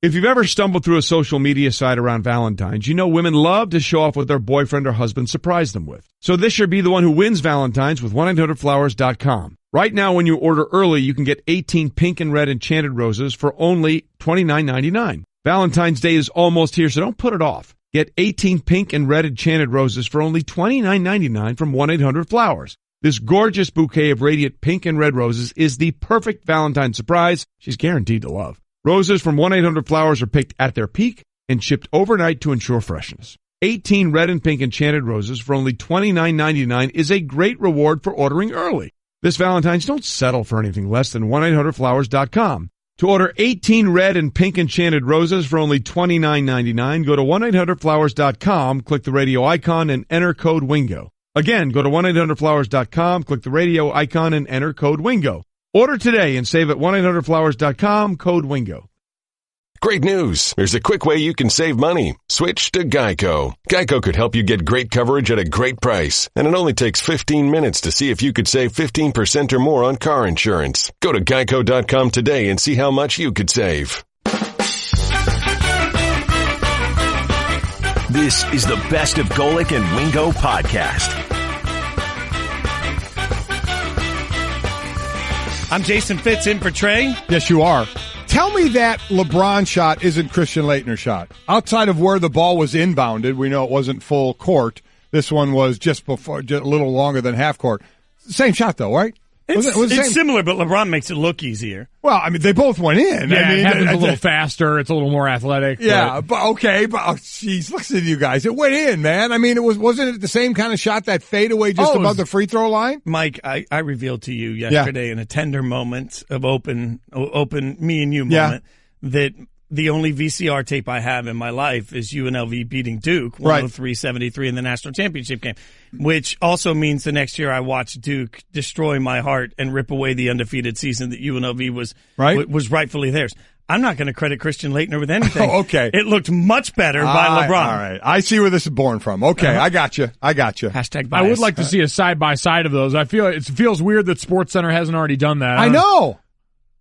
If you've ever stumbled through a social media site around Valentine's, you know women love to show off what their boyfriend or husband surprised them with. So this should be the one who wins Valentine's with 1-800-Flowers.com. Right now, when you order early, you can get 18 pink and red enchanted roses for only $29.99. Valentine's Day is almost here, so don't put it off. Get 18 pink and red enchanted roses for only $29.99 from 1-800-Flowers. This gorgeous bouquet of radiant pink and red roses is the perfect Valentine's surprise she's guaranteed to love. Roses from 1-800-Flowers are picked at their peak and shipped overnight to ensure freshness. 18 red and pink enchanted roses for only $29.99 is a great reward for ordering early. This Valentine's, don't settle for anything less than 1-800-Flowers.com. To order 18 red and pink enchanted roses for only $29.99, go to 1-800-Flowers.com, click the radio icon, and enter code WINGO. Again, go to 1-800-Flowers.com, click the radio icon, and enter code WINGO. Order today and save at 1-800-Flowers.com, code WINGO. Great news. There's a quick way you can save money. Switch to Geico. Geico could help you get great coverage at a great price. And it only takes 15 minutes to see if you could save 15% or more on car insurance. Go to geico.com today and see how much you could save. This is the Best of Golic and Wingo podcast. I'm Jason Fitz in for Trey. Yes, you are. Tell me that LeBron shot isn't Christian Laettner's shot. Outside of where the ball was inbounded, we know it wasn't full court. This one was just before, just a little longer than half court. Same shot, though, right? It's similar, but LeBron makes it look easier. Well, I mean, they both went in. Yeah, I mean, it happens a little faster. It's a little more athletic. Yeah, but jeez, listen to you guys. It went in, man. I mean, wasn't it the same kind of shot, that fadeaway just above the free throw line? Mike, I revealed to you yesterday in a tender moment of open me and you moment that the only VCR tape I have in my life is UNLV beating Duke 103-73 in the national championship game, which also means the next year I watched Duke destroy my heart and rip away the undefeated season that UNLV was rightfully theirs. I'm not going to credit Christian Laettner with anything. Oh, okay. It looked much better by LeBron. All right. I see where this is born from. Okay, I got you. Hashtag bias. I would like to see a side-by-side of those. I feel it feels weird that SportsCenter hasn't already done that. I know.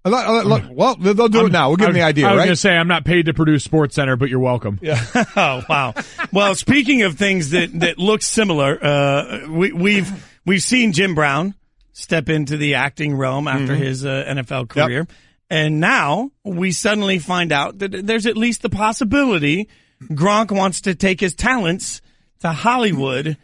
Look, well, they'll do it now. We'll give them the idea, right? I was going to say, I'm not paid to produce SportsCenter, but you're welcome. Yeah. Oh, wow. Well, speaking of things that look similar, we've seen Jim Brown step into the acting realm after his NFL career. Yep. And now we suddenly find out that there's at least the possibility Gronk wants to take his talents to Hollywood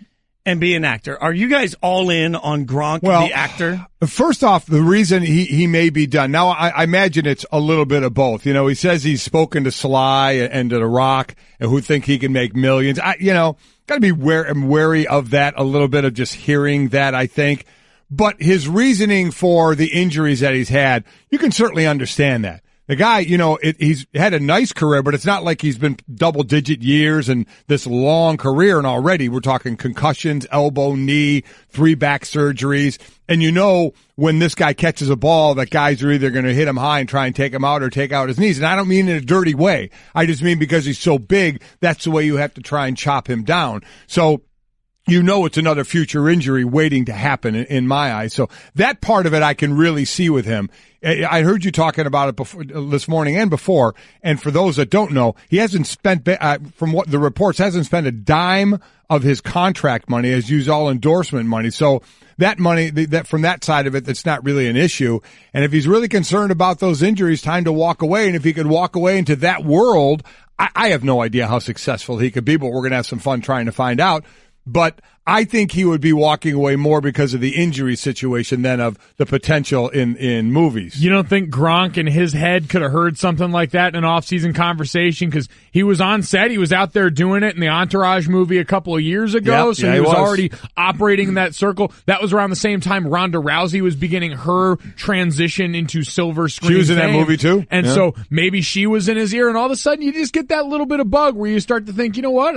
and be an actor. Are you guys all in on Gronk, the actor? First off, the reason he may be done. Now, I imagine it's a little bit of both. You know, he says he's spoken to Sly and to The Rock, and who think he can make millions. Got to be wary of that a little bit, of just hearing that, I think. But his reasoning for the injuries that he's had, you can certainly understand that. The guy, he's had a nice career, but it's not like he's been double-digit years and this long career, and already we're talking concussions, elbow, knee, 3 back surgeries. And when this guy catches a ball, that guys are either going to hit him high and try and take him out or take out his knees. And I don't mean in a dirty way. I just mean because he's so big, that's the way you have to try and chop him down. So it's another future injury waiting to happen in my eyes. So that part of it I can really see with him. I heard you talking about it before, this morning and before. And for those that don't know, he hasn't spent, from what the reports, hasn't spent a dime of his contract money, has used all endorsement money. So that money, that from that side of it, that's not really an issue. And if he's really concerned about those injuries, time to walk away. And if he could walk away into that world, I have no idea how successful he could be, but we're going to have some fun trying to find out. But I think he would be walking away more because of the injury situation than of the potential in movies. You don't think Gronk in his head could have heard something like that in an off-season conversation? Because he was on set. He was out there doing it in the Entourage movie a couple of years ago. Yep, so he was already operating in that circle. That was around the same time Ronda Rousey was beginning her transition into silver screen She was in fame. that movie too. And so maybe she was in his ear, and all of a sudden you just get that little bit of bug where you start to think, you know what,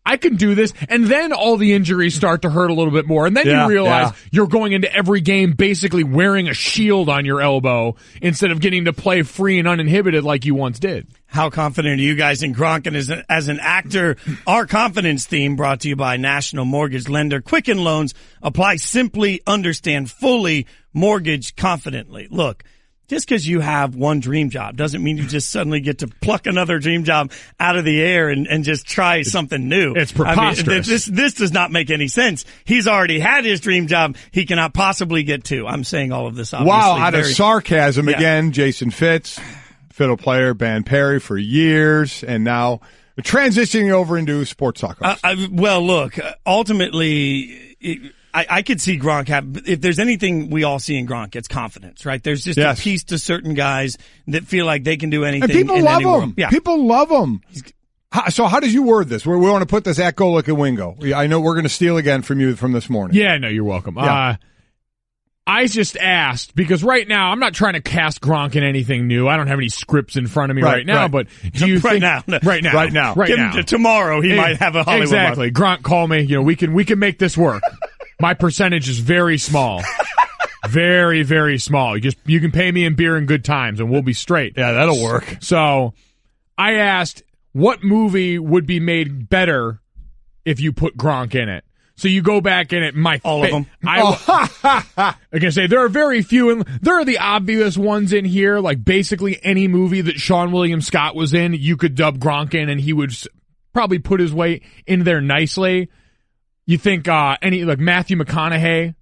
I can do this, and then all the injuries start to hurt a little bit more, and then you realize you're going into every game basically wearing a shield on your elbow instead of getting to play free and uninhibited like you once did. How confident are you guys in Gronk? And as an actor, our confidence theme brought to you by National Mortgage Lender. Quicken Loans. Apply simply, understand fully, mortgage confidently. Look, just because you have one dream job doesn't mean you just suddenly get to pluck another dream job out of the air and just try something new. It's preposterous. I mean, this does not make any sense. He's already had his dream job. He cannot possibly get two. I'm saying all of this obviously. Wow, out of sarcasm again, Jason Fitz, fiddle player, band Perry for years, and now transitioning over into sports talk. Well, look, ultimately, I could see Gronk if there's anything we all see in Gronk, it's confidence, right? There's just a piece to certain guys that feel like they can do anything. And people love him. Yeah. People love him. So how did you word this? We want to put this at Golick and Wingo. I know we're going to steal again from you from this morning. Yeah, no, you're welcome. Yeah. I just asked because right now I'm not trying to cast Gronk in anything new. I don't have any scripts in front of me right now. But do you right think now? Tomorrow he might have a Hollywood exactly. Month. Gronk, call me. We can make this work. My percentage is very small, very very small. You can pay me in beer and good times, and we'll be straight. Yeah, that'll work. So I asked, what movie would be made better if you put Gronk in it? So you go back in it. All of them. I can say there are very few, and there are the obvious ones in here. Like basically any movie that Sean William Scott was in, you could dub Gronk in, and he would probably put his way in there nicely. You think any like Matthew McConaughey?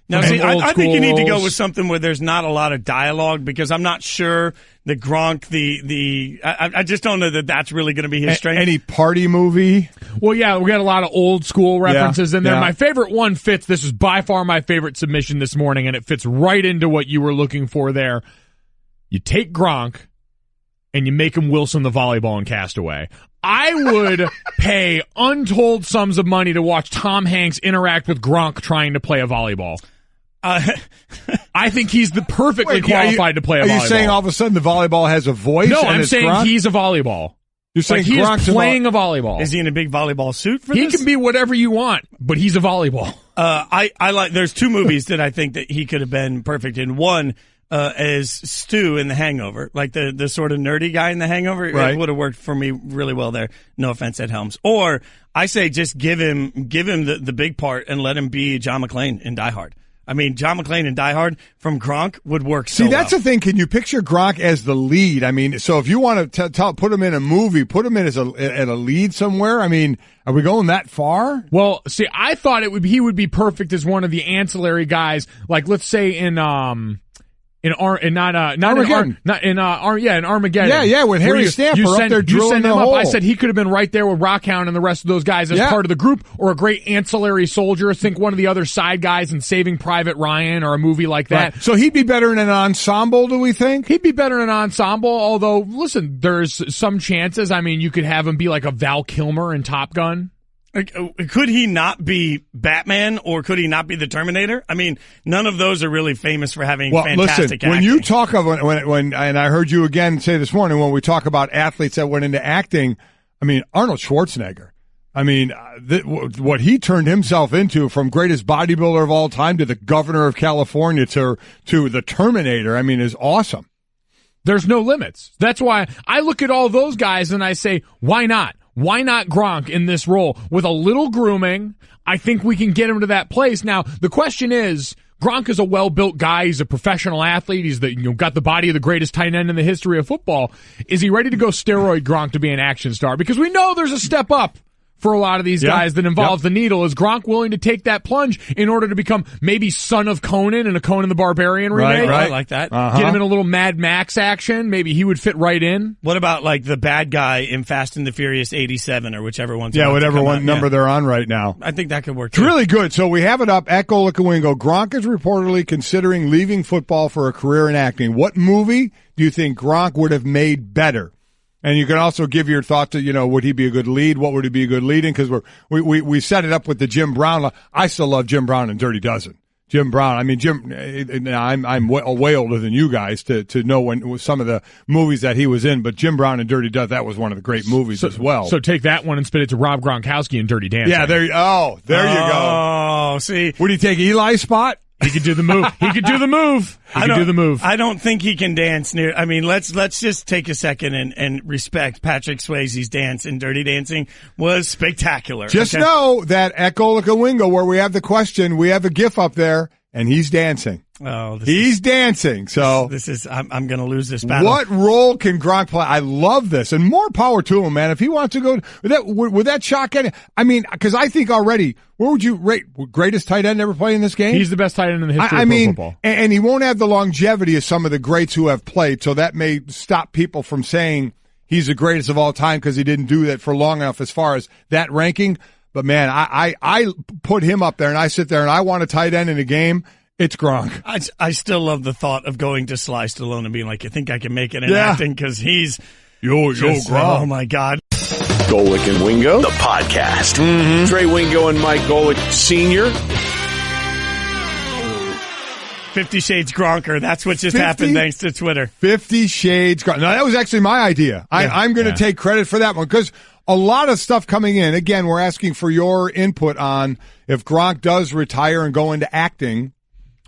Now, see, I think you need to go with something where there's not a lot of dialogue because I'm not sure that Gronk, I just don't know that that's really going to be his strength. Any party movie? Well, yeah, we got a lot of old school references in there. Yeah. My favorite one fits. This is by far my favorite submission this morning, and it fits right into what you were looking for there. You take Gronk and you make him Wilson the volleyball in Castaway. I would pay untold sums of money to watch Tom Hanks interact with Gronk trying to play a volleyball. I think he's the perfectly qualified to play a volleyball. Are you saying all of a sudden the volleyball has a voice? No, and I'm it's saying Gronk? he's a volleyball. You're saying he Gronk's is playing a volleyball. Is he in a big volleyball suit for this? this? He can be whatever you want, but he's a volleyball. I like. There's two movies that I think that he could have been perfect in. One as Stu in The Hangover, like the sort of nerdy guy in The Hangover. Right. It would have worked for me really well there. No offense, Ed Helms. Or I say just give him the big part and let him be John McClane in Die Hard. I mean, John McClane in Die Hard from Gronk would work so well. See, that's the thing. Can you picture Gronk as the lead? I mean, so if you want to put him in a movie, put him in as a lead somewhere. I mean, are we going that far? Well, see, I thought he would be perfect as one of the ancillary guys, like let's say in Armageddon. Yeah, with Harry Stamper up there drilling the hole. I said he could have been right there with Rockhound and the rest of those guys as part of the group, or a great ancillary soldier. Think one of the other side guys in Saving Private Ryan or a movie like that. Right. So he'd be better in an ensemble, do we think? He'd be better in an ensemble, although, listen, there's some chances. I mean, you could have him be like a Val Kilmer in Top Gun. Could he not be Batman, or could he not be the Terminator? I mean, none of those are really famous for having fantastic acting. When you talk of when and I heard you again say this morning when we talk about athletes that went into acting, I mean Arnold Schwarzenegger. I mean, what he turned himself into, from greatest bodybuilder of all time to the governor of California to the Terminator, I mean, is awesome. There's no limits. That's why I look at all those guys and I say, why not? Why not Gronk in this role? With a little grooming, I think we can get him to that place. Now, the question is, Gronk is a well-built guy. He's a professional athlete. He's got the body of the greatest tight end in the history of football. Is he ready to go steroid Gronk to be an action star? Because we know there's a step up for a lot of these guys that involves the needle. Is Gronk willing to take that plunge in order to become maybe son of Conan in a Conan the Barbarian remake? Right. I like that. Get him in a little Mad Max action. Maybe he would fit right in. What about like the bad guy in Fast and the Furious 87 or whichever one's whatever number they're on right now. I think that could work too. It's really good. So we have it up at Golick and Wingo. Gronk is reportedly considering leaving football for a career in acting. What movie do you think Gronk would have made better? And you can also give your thought to, would he be a good lead? What would he be a good lead in? Because we set it up with the Jim Brown. I still love Jim Brown in Dirty Dozen. Jim Brown. I mean, I'm way older than you guys to know when some of the movies that he was in, but Jim Brown in Dirty Dozen, that was one of the great movies as well. So take that one and spit it to Rob Gronkowski in Dirty Dancing. Yeah, there you go. Oh, see. Would he take Eli's spot? He could do the move. I don't think he can dance near. I mean, let's just take a second and respect Patrick Swayze's dance in Dirty Dancing was spectacular. Just know that at Golick and Wingo, where we have the question, we have a GIF up there. and he's dancing. Oh, he's dancing. So this is I'm going to lose this battle. What role can Gronk play? I love this, and more power to him, man. If he wants to go, would that shock any? I mean, because I think already, where would you rate greatest tight end ever play in this game? He's the best tight end in the history of pro football. And he won't have the longevity of some of the greats who have played, so that may stop people from saying he's the greatest of all time because he didn't do that for long enough as far as that ranking. But man, I put him up there, and I sit there and I want a tight end in a game. It's Gronk. I still love the thought of going to Sly Stallone and being like, you think I can make it in acting? Because he's Gronk. Oh my God. Golick and Wingo, the podcast. Mm-hmm. Trey Wingo and Mike Golick Sr. 50 Shades Gronker. That's what just happened thanks to Twitter. 50 Shades Gronk. No, that was actually my idea. I'm going to take credit for that one because a lot of stuff coming in. Again, we're asking for your input on if Gronk does retire and go into acting,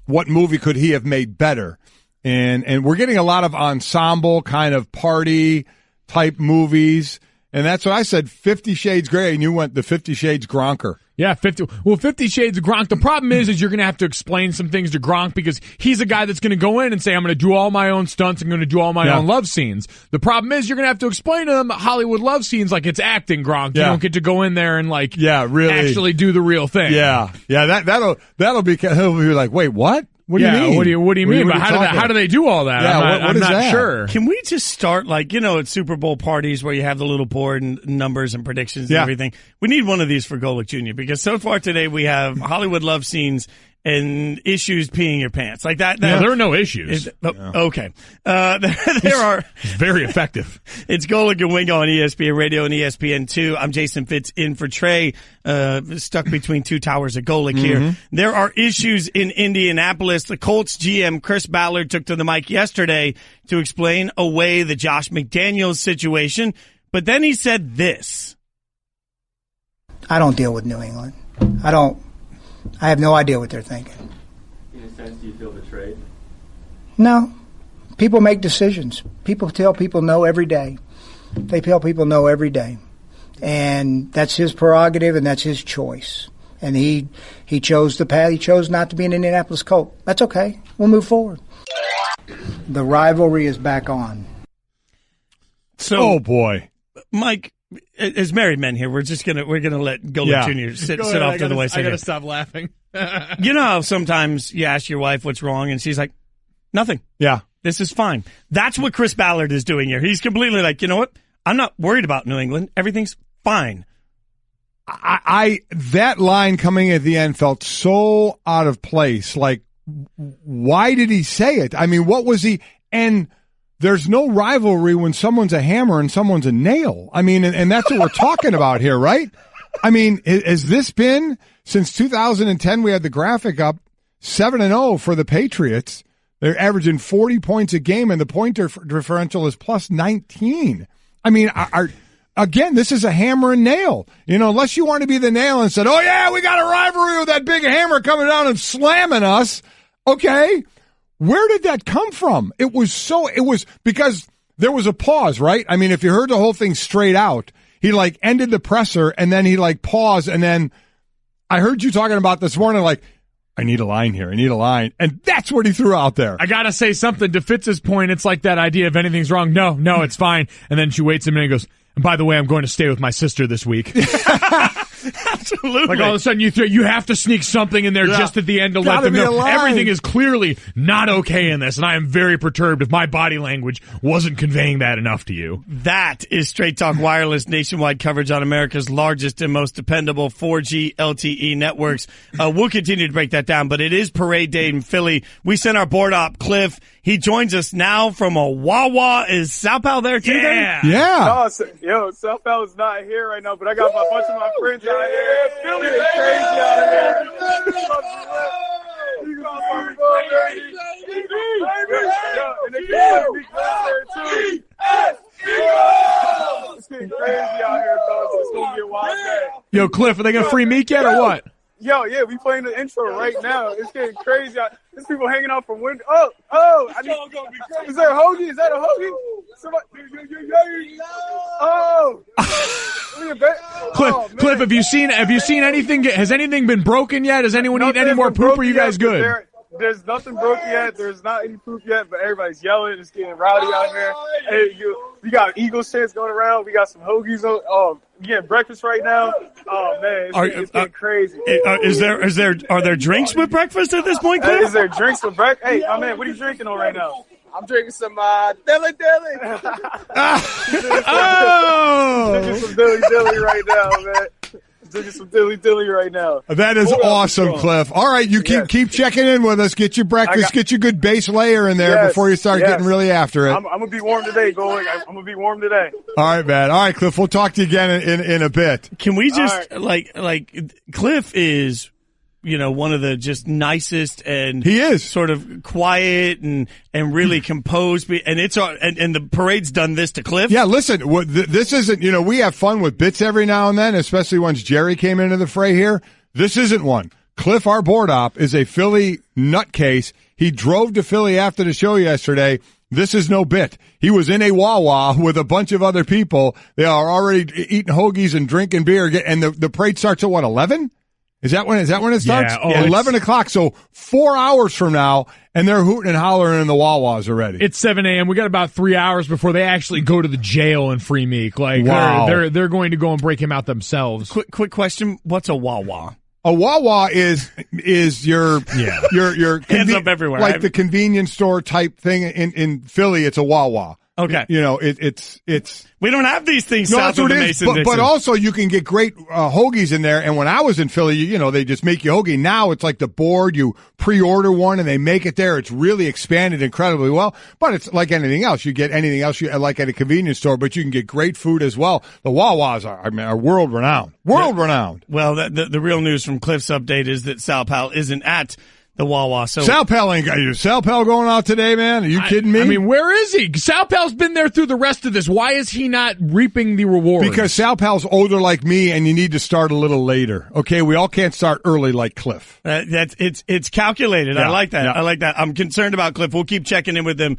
what movie could he have made better? And we're getting a lot of ensemble kind of party type movies. And that's what I said, 50 Shades Grey, and you went the 50 Shades Gronker. Yeah, 50 Shades of Gronk. The problem is you're going to have to explain some things to Gronk because he's a guy that's going to go in and say, I'm going to do all my own stunts. I'm going to do all my own love scenes. The problem is you're going to have to explain to him Hollywood love scenes like it's acting, Gronk. You don't get to go in there and really actually do the real thing. Yeah. That'll be, he'll be like, wait, what? What do you mean? What do you mean? But how do they do all that? Yeah, I'm not sure. Can we just start at Super Bowl parties where you have the little board and numbers and predictions and everything? We need one of these for Golick Jr. because so far today we have Hollywood love scenes and issues peeing your pants like that. There are no issues. Okay, there are. It's very effective. It's Golick and Wingo on ESPN Radio and ESPN2. I'm Jason Fitz in for Trey, stuck between two towers of Golick here. There are issues in Indianapolis. The Colts GM Chris Ballard took to the mic yesterday to explain away the Josh McDaniels situation, but then he said this. I don't deal with New England. I have no idea what they're thinking. In a sense, do you feel betrayed? No. People make decisions. People tell people no every day. They tell people no every day. And that's his prerogative and that's his choice. And he chose the path. He chose not to be an Indianapolis Colt. That's okay. We'll move forward. The rivalry is back on. So, oh, boy. Mike, as married men here, we're gonna let Golick Jr. sit off to the wayside. I gotta stop laughing. You know how sometimes you ask your wife what's wrong, and she's like, "Nothing. Yeah, this is fine." That's what Chris Ballard is doing here. He's completely like, you know what? I'm not worried about New England. Everything's fine. That line coming at the end felt so out of place. Like, why did he say it? I mean, what was he? And there's no rivalry when someone's a hammer and someone's a nail. I mean, and that's what we're talking about here, right? I mean, has this been since 2010? We had the graphic up 7-0 for the Patriots. They're averaging 40 points a game, and the point differential is plus 19. I mean, again, this is a hammer and nail. You know, unless you want to be the nail and said, "Oh yeah, we got a rivalry with that big hammer coming down and slamming us." Okay. Where did that come from? It was because there was a pause, right? I mean, if you heard the whole thing straight out, he ended the presser and then he paused. And then I heard you talking about this morning, I need a line here. I need a line. And that's what he threw out there. I got to say something to Fitz's point. It's like that idea of anything's wrong. No, it's fine. And then she waits a minute and goes, and by the way, I'm going to stay with my sister this week. Absolutely. Like all of a sudden you have to sneak something in there just at the end to let them know everything is clearly not okay in this. And I am very perturbed if my body language wasn't conveying that enough to you. That is Straight Talk Wireless nationwide coverage on America's largest and most dependable 4G LTE networks. We'll continue to break that down, but it is Parade Day in Philly. We sent our board op, Cliff. He joins us now from a Wawa. Is Sal Pal there too? Yeah. No, Sal Pal is not here right now, but I got a bunch of my friends out here. Philly is crazy out here. And they can be there too. It's getting crazy out here, fellas. It's going to be a wild day. Yo, Cliff, are they going to free Meek yet or what? Yo, yeah, we playing the intro right now. It's getting crazy. There's people hanging out from window. Is there a hoagie? Is that a hoagie? Somebody, Cliff, have you seen anything? Has anything been broken yet? Has anyone eaten any more poop? Or are you guys good? there's nothing broke yet. There's not any proof yet, but everybody's yelling. It's getting rowdy out here. Hey, we got Eagles chants going around. We got some hoagies. We getting breakfast right now. Oh man, it's getting crazy. Are there drinks with breakfast at this point, Cliff? Is there drinks with breakfast? Hey, my man, what are you drinking on right now? I'm drinking some Dilly Dilly. Drinking some Dilly Dilly right now, man. Drinking some Dilly Dilly right now. That is awesome, Cliff. All right, you keep checking in with us. Get your breakfast. Get your good base layer in there before you start getting really after it. I'm going to be warm today, Goldie. I'm going to be warm today. All right, man. All right, Cliff. We'll talk to you again in a bit. Can we just, Cliff is, one of the just nicest and he is sort of quiet and really composed. And and the parade's done this to Cliff. Yeah, listen, this isn't, we have fun with bits every now and then, especially once Jerry came into the fray here. This isn't one. Cliff, our board op, is a Philly nutcase. He drove to Philly after the show yesterday. This is no bit. He was in a Wawa with a bunch of other people. They are already eating hoagies and drinking beer. And the parade starts at 11? Is that when it starts? Yeah. 11 o'clock. So 4 hours from now, and they're hooting and hollering in the Wawas already. It's 7 a.m. We got about 3 hours before they actually go to the jail in Free Meek. Wow. They're going to go and break him out themselves. Quick question. What's a Wawa? A Wawa is your hands up everywhere, like the convenience store type thing in Philly. It's a Wawa. Okay. It's we don't have these things south of the Mason-Dixon. But also you can get great hoagies in there. And when I was in Philly, they just make you hoagie. Now it's like the board. You pre-order one and they make it there. It's really expanded incredibly well. But it's like anything else. You get anything else you like at a convenience store, but you can get great food as well. The Wawas are world renowned. World renowned. Well, the real news from Cliff's update is that Sal Pal isn't at the Wawa. So Sal Pal ain't got you. Sal Pal going out today, man? Are you kidding me? I mean, where is he? Sal Pal's been there through the rest of this. Why is he not reaping the rewards? Because Sal Pal's older like me, and you need to start a little later. Okay, we all can't start early like Cliff. It's calculated. Yeah, I like that. yeah. I like that. I'm concerned about Cliff. We'll keep checking in with him.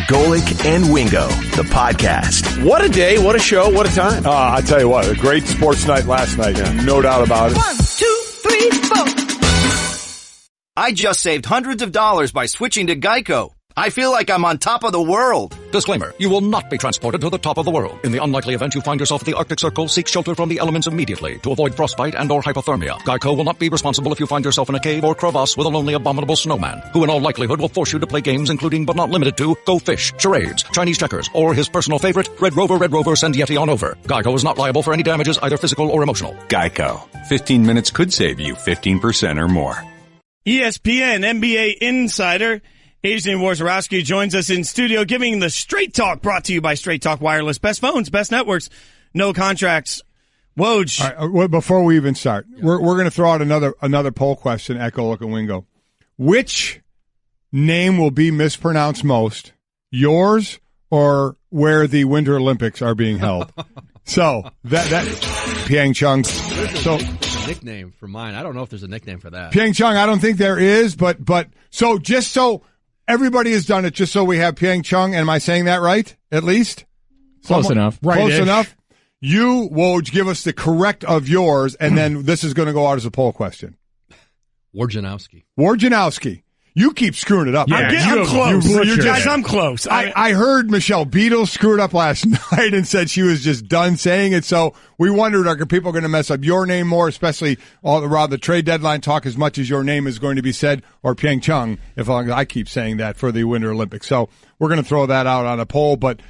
Golic and Wingo, the podcast. What a day, what a show, what a time. I tell you what, a great sports night last night. Yeah. No doubt about it. 1, 2, 3, 4. I just saved hundreds of dollars by switching to Geico. I feel like I'm on top of the world. Disclaimer. You will not be transported to the top of the world. In the unlikely event you find yourself at the Arctic Circle, seek shelter from the elements immediately to avoid frostbite and or hypothermia. Geico will not be responsible if you find yourself in a cave or crevasse with a lonely abominable snowman, who in all likelihood will force you to play games including but not limited to Go Fish, Charades, Chinese Checkers, or his personal favorite, Red Rover, send Yeti on over. Geico is not liable for any damages, either physical or emotional. Geico. 15 minutes could save you 15% or more. ESPN NBA insider Adrian Wojnarowski joins us in studio, giving the Straight Talk, brought to you by Straight Talk Wireless. Best phones, best networks, no contracts. Woj. All right, before we even start, we're going to throw out another poll question at Golic and Wingo. Which name will be mispronounced most, yours or where the Winter Olympics are being held? So that Pyeongchang. So nickname for mine. I don't know if there's a nickname for that. Pyeongchang, I don't think there is, but so just so everybody has done it, just so we have Pyeongchang. Am I saying that right? At least close enough. Close enough. You, Woj, give us the correct of yours, and then this is going to go out as a poll question. Wojnarowski. You keep screwing it up. Yeah, I'm close. Guys, I'm close. I heard Michelle Beadle screw it up last night and said she was just done saying it. So we wondered, are people going to mess up your name more, especially around the trade deadline talk, as much as your name is going to be said, or Pyeongchang, if I keep saying that for the Winter Olympics. So we're going to throw that out on a poll, but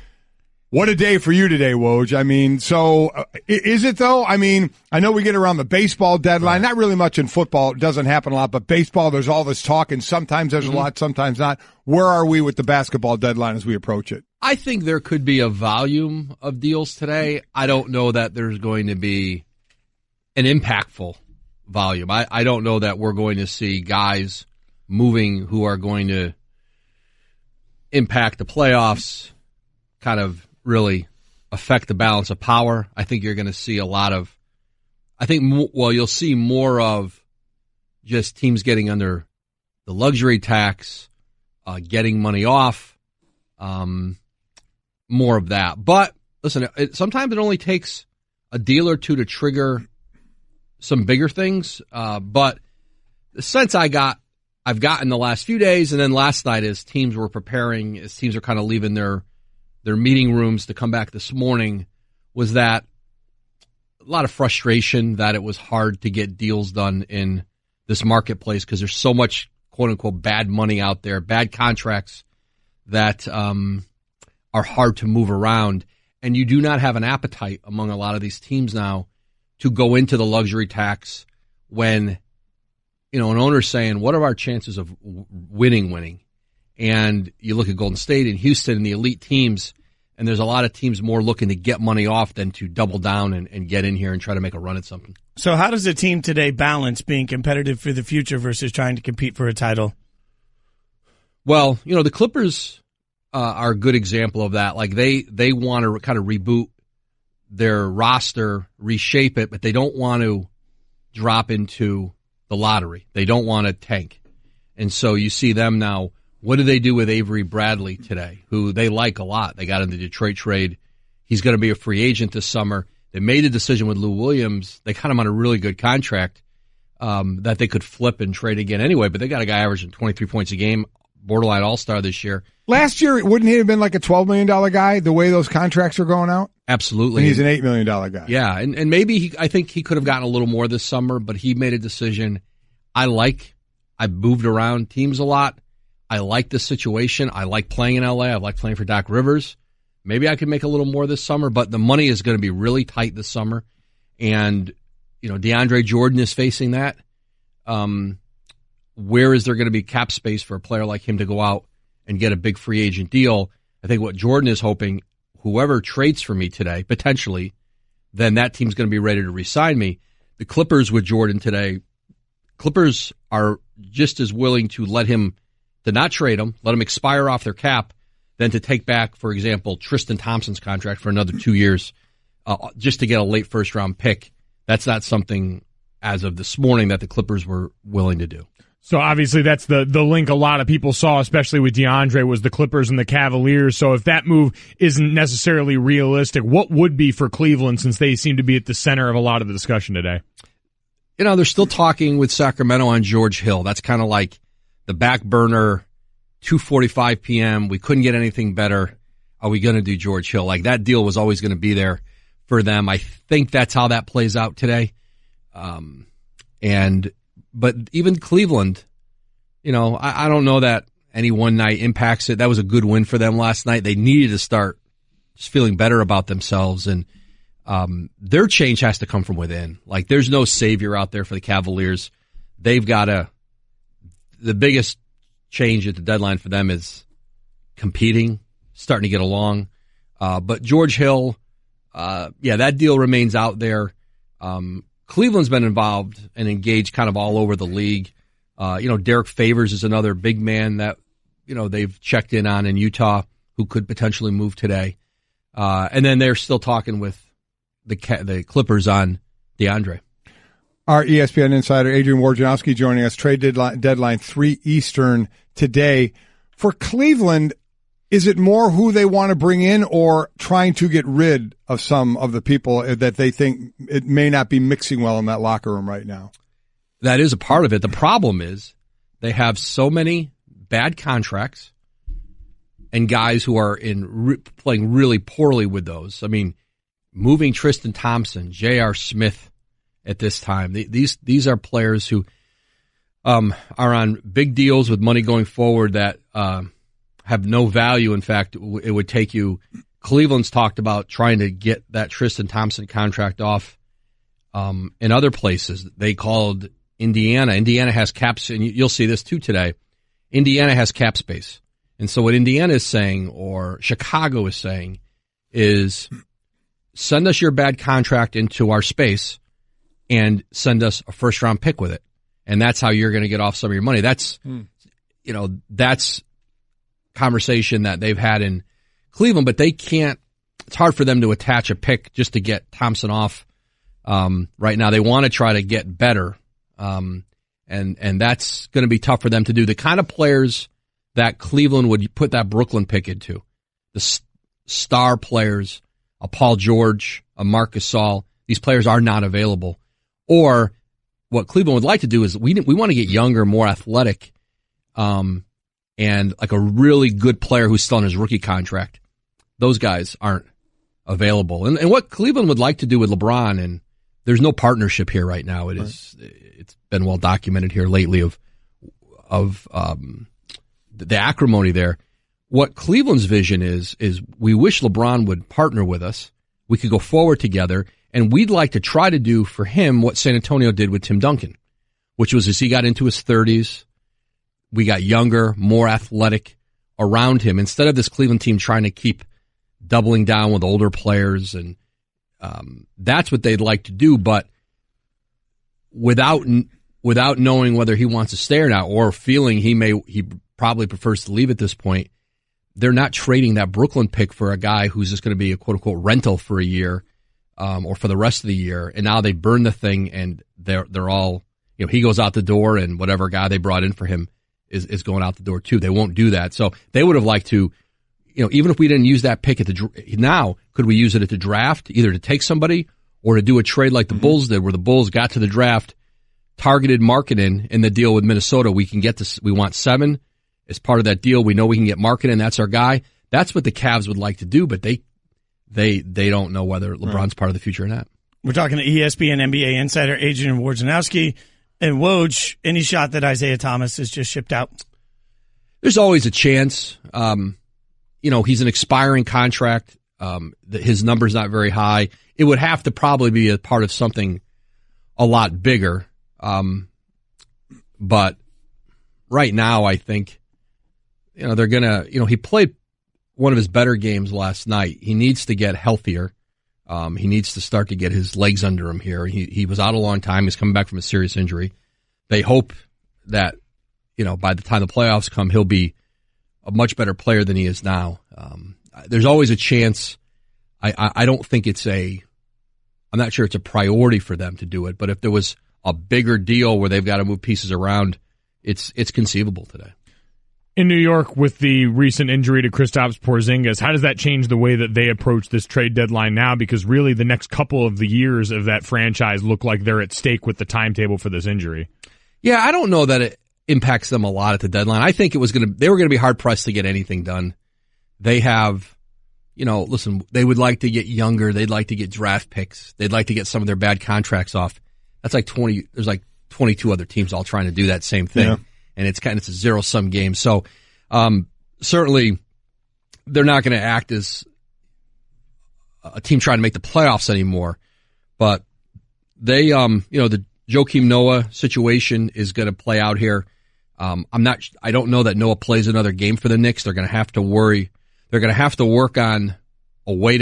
what a day for you today, Woj. I mean, so is it though? I mean, I know we get around the baseball deadline, not really much in football. It doesn't happen a lot, but baseball, there's all this talk, and sometimes there's a lot, sometimes not. Where are we with the basketball deadline as we approach it? I think there could be a volume of deals today. I don't know that there's going to be an impactful volume. I don't know that we're going to see guys moving who are going to impact the playoffs, kind of really affect the balance of power. I think you're going to see you'll see more of just teams getting under the luxury tax, getting money off, more of that. But listen, sometimes it only takes a deal or two to trigger some bigger things. But the sense I've gotten the last few days, and then last night as teams were preparing, as teams are kind of leaving their meeting rooms to come back this morning, was that a lot of frustration that it was hard to get deals done in this marketplace because there's so much quote-unquote bad money out there, bad contracts that are hard to move around. And you do not have an appetite among a lot of these teams now to go into the luxury tax when, an owner's saying, what are our chances of winning? And you look at Golden State and Houston and the elite teams, and there's a lot of teams more looking to get money off than to double down and get in here and try to make a run at something. So how does a team today balance being competitive for the future versus trying to compete for a title? Well, the Clippers are a good example of that. Like they want to kind of reboot their roster, reshape it, but they don't want to drop into the lottery. They don't want to tank. And so you see them now. What do they do with Avery Bradley today, who they like a lot? They got in the Detroit trade. He's going to be a free agent this summer. They made a decision with Lou Williams. They got him on a really good contract that they could flip and trade again anyway, but they got a guy averaging 23 points a game, borderline all-star this year. Last year, wouldn't he have been like a $12 million guy, the way those contracts are going out? Absolutely. And he's an $8 million guy. Yeah, and maybe I think he could have gotten a little more this summer, but he made a decision. I moved around teams a lot. I like this situation. I like playing in L.A. I like playing for Doc Rivers. Maybe I could make a little more this summer, but the money is going to be really tight this summer. And, DeAndre Jordan is facing that. Where is there going to be cap space for a player like him to go out and get a big free agent deal? I think what Jordan is hoping, whoever trades for me today, potentially, then that team's going to be ready to re-sign me. The Clippers with Jordan today, Clippers are just as willing to to not trade him, let him expire off their cap, than to take back, for example, Tristan Thompson's contract for another 2 years just to get a late first-round pick. That's not something, as of this morning, that the Clippers were willing to do. So obviously that's the link a lot of people saw, especially with DeAndre, was the Clippers and the Cavaliers. So if that move isn't necessarily realistic, what would be for Cleveland, since they seem to be at the center of a lot of the discussion today? They're still talking with Sacramento on George Hill. That's kind of like the back burner, 2:45 p.m. We couldn't get anything better. Are we going to do George Hill? Like, that deal was always going to be there for them. I think that's how that plays out today. But even Cleveland, I don't know that any one night impacts it. That was a good win for them last night. They needed to start just feeling better about themselves, and their change has to come from within. Like, there's no savior out there for the Cavaliers. They've got the biggest change at the deadline for them is competing, starting to get along. But George Hill, that deal remains out there. Cleveland's been involved and engaged kind of all over the league. Derek Favors is another big man that, they've checked in on in Utah who could potentially move today. And then they're still talking with the Clippers on DeAndre. Our ESPN insider, Adrian Wojnarowski, joining us. Trade deadline 3 Eastern today. For Cleveland, is it more who they want to bring in or trying to get rid of some of the people that they think it may not be mixing well in that locker room right now? That is a part of it. The problem is they have so many bad contracts and guys who are playing really poorly with those. I mean, moving Tristan Thompson, J.R. Smith at this time. These are players who are on big deals with money going forward that have no value. In fact, it would take you. Cleveland's talked about trying to get that Tristan Thompson contract off in other places. They called Indiana. Indiana has caps, and you'll see this too today. Indiana has cap space. And so what Indiana is saying, or Chicago is saying, is send us your bad contract into our space and send us a first-round pick with it. And that's how you're going to get off some of your money. That's, that's conversation that they've had in Cleveland, but they can't, it's hard for them to attach a pick just to get Thompson off right now. They want to try to get better, and that's going to be tough for them to do. The kind of players that Cleveland would put that Brooklyn pick into, the star players, a Paul George, a Marc Gasol, these players are not available. Or what Cleveland would like to do is we want to get younger, more athletic, and like a really good player who's still on his rookie contract. Those guys aren't available. And what Cleveland would like to do with LeBron, and there's no partnership here right now. It's been well documented here lately of the acrimony there. What Cleveland's vision is we wish LeBron would partner with us. We could go forward together, and we'd like to try to do for him what San Antonio did with Tim Duncan, which was as he got into his 30s, we got younger, more athletic around him. Instead of this Cleveland team trying to keep doubling down with older players, and that's what they'd like to do, but without knowing whether he wants to stay or not, or feeling he probably prefers to leave at this point, they're not trading that Brooklyn pick for a guy who's just going to be a quote-unquote rental for a year or for the rest of the year. And now they burn the thing, and they're all, he goes out the door, and whatever guy they brought in for him is going out the door too. They won't do that. So they would have liked to, even if we didn't use that pick now, could we use it at the draft, either to take somebody or to do a trade like the Bulls did, where the Bulls got to the draft, targeted Markkanen in the deal with Minnesota. We can get this. We want 7 as part of that deal. We know we can get Markkanen. That's our guy. That's what the Cavs would like to do, but they don't know whether LeBron's part of the future or not. We're talking to ESPN NBA insider Adrian Wojnarowski. And Woj, any shot that Isaiah Thomas is just shipped out? There's always a chance. He's an expiring contract. His number's not very high. It would have to probably be a part of something a lot bigger. But right now, I think, they're going to, he played one of his better games last night. He needs to get healthier. He needs to start to get his legs under him here. He was out a long time. He's coming back from a serious injury. They hope that, by the time the playoffs come, he'll be a much better player than he is now. There's always a chance. I don't think I'm not sure it's a priority for them to do it, but if there was a bigger deal where they've got to move pieces around, it's conceivable today. In New York, with the recent injury to Kristaps Porzingis, how does that change the way that they approach this trade deadline now? Because really the next couple of the years of that franchise look like they're at stake with the timetable for this injury. Yeah, I don't know that it impacts them a lot at the deadline. I think they were going to be hard pressed to get anything done. They have, listen, they would like to get younger. They'd like to get draft picks. They'd like to get some of their bad contracts off. That's like 20, there's like 22 other teams all trying to do that same thing. Yeah. And it's a zero-sum game. So, certainly they're not going to act as a team trying to make the playoffs anymore. But they, the Joakim Noah situation is going to play out here. I don't know that Noah plays another game for the Knicks. They're going to have to worry. They're going to have to work on a way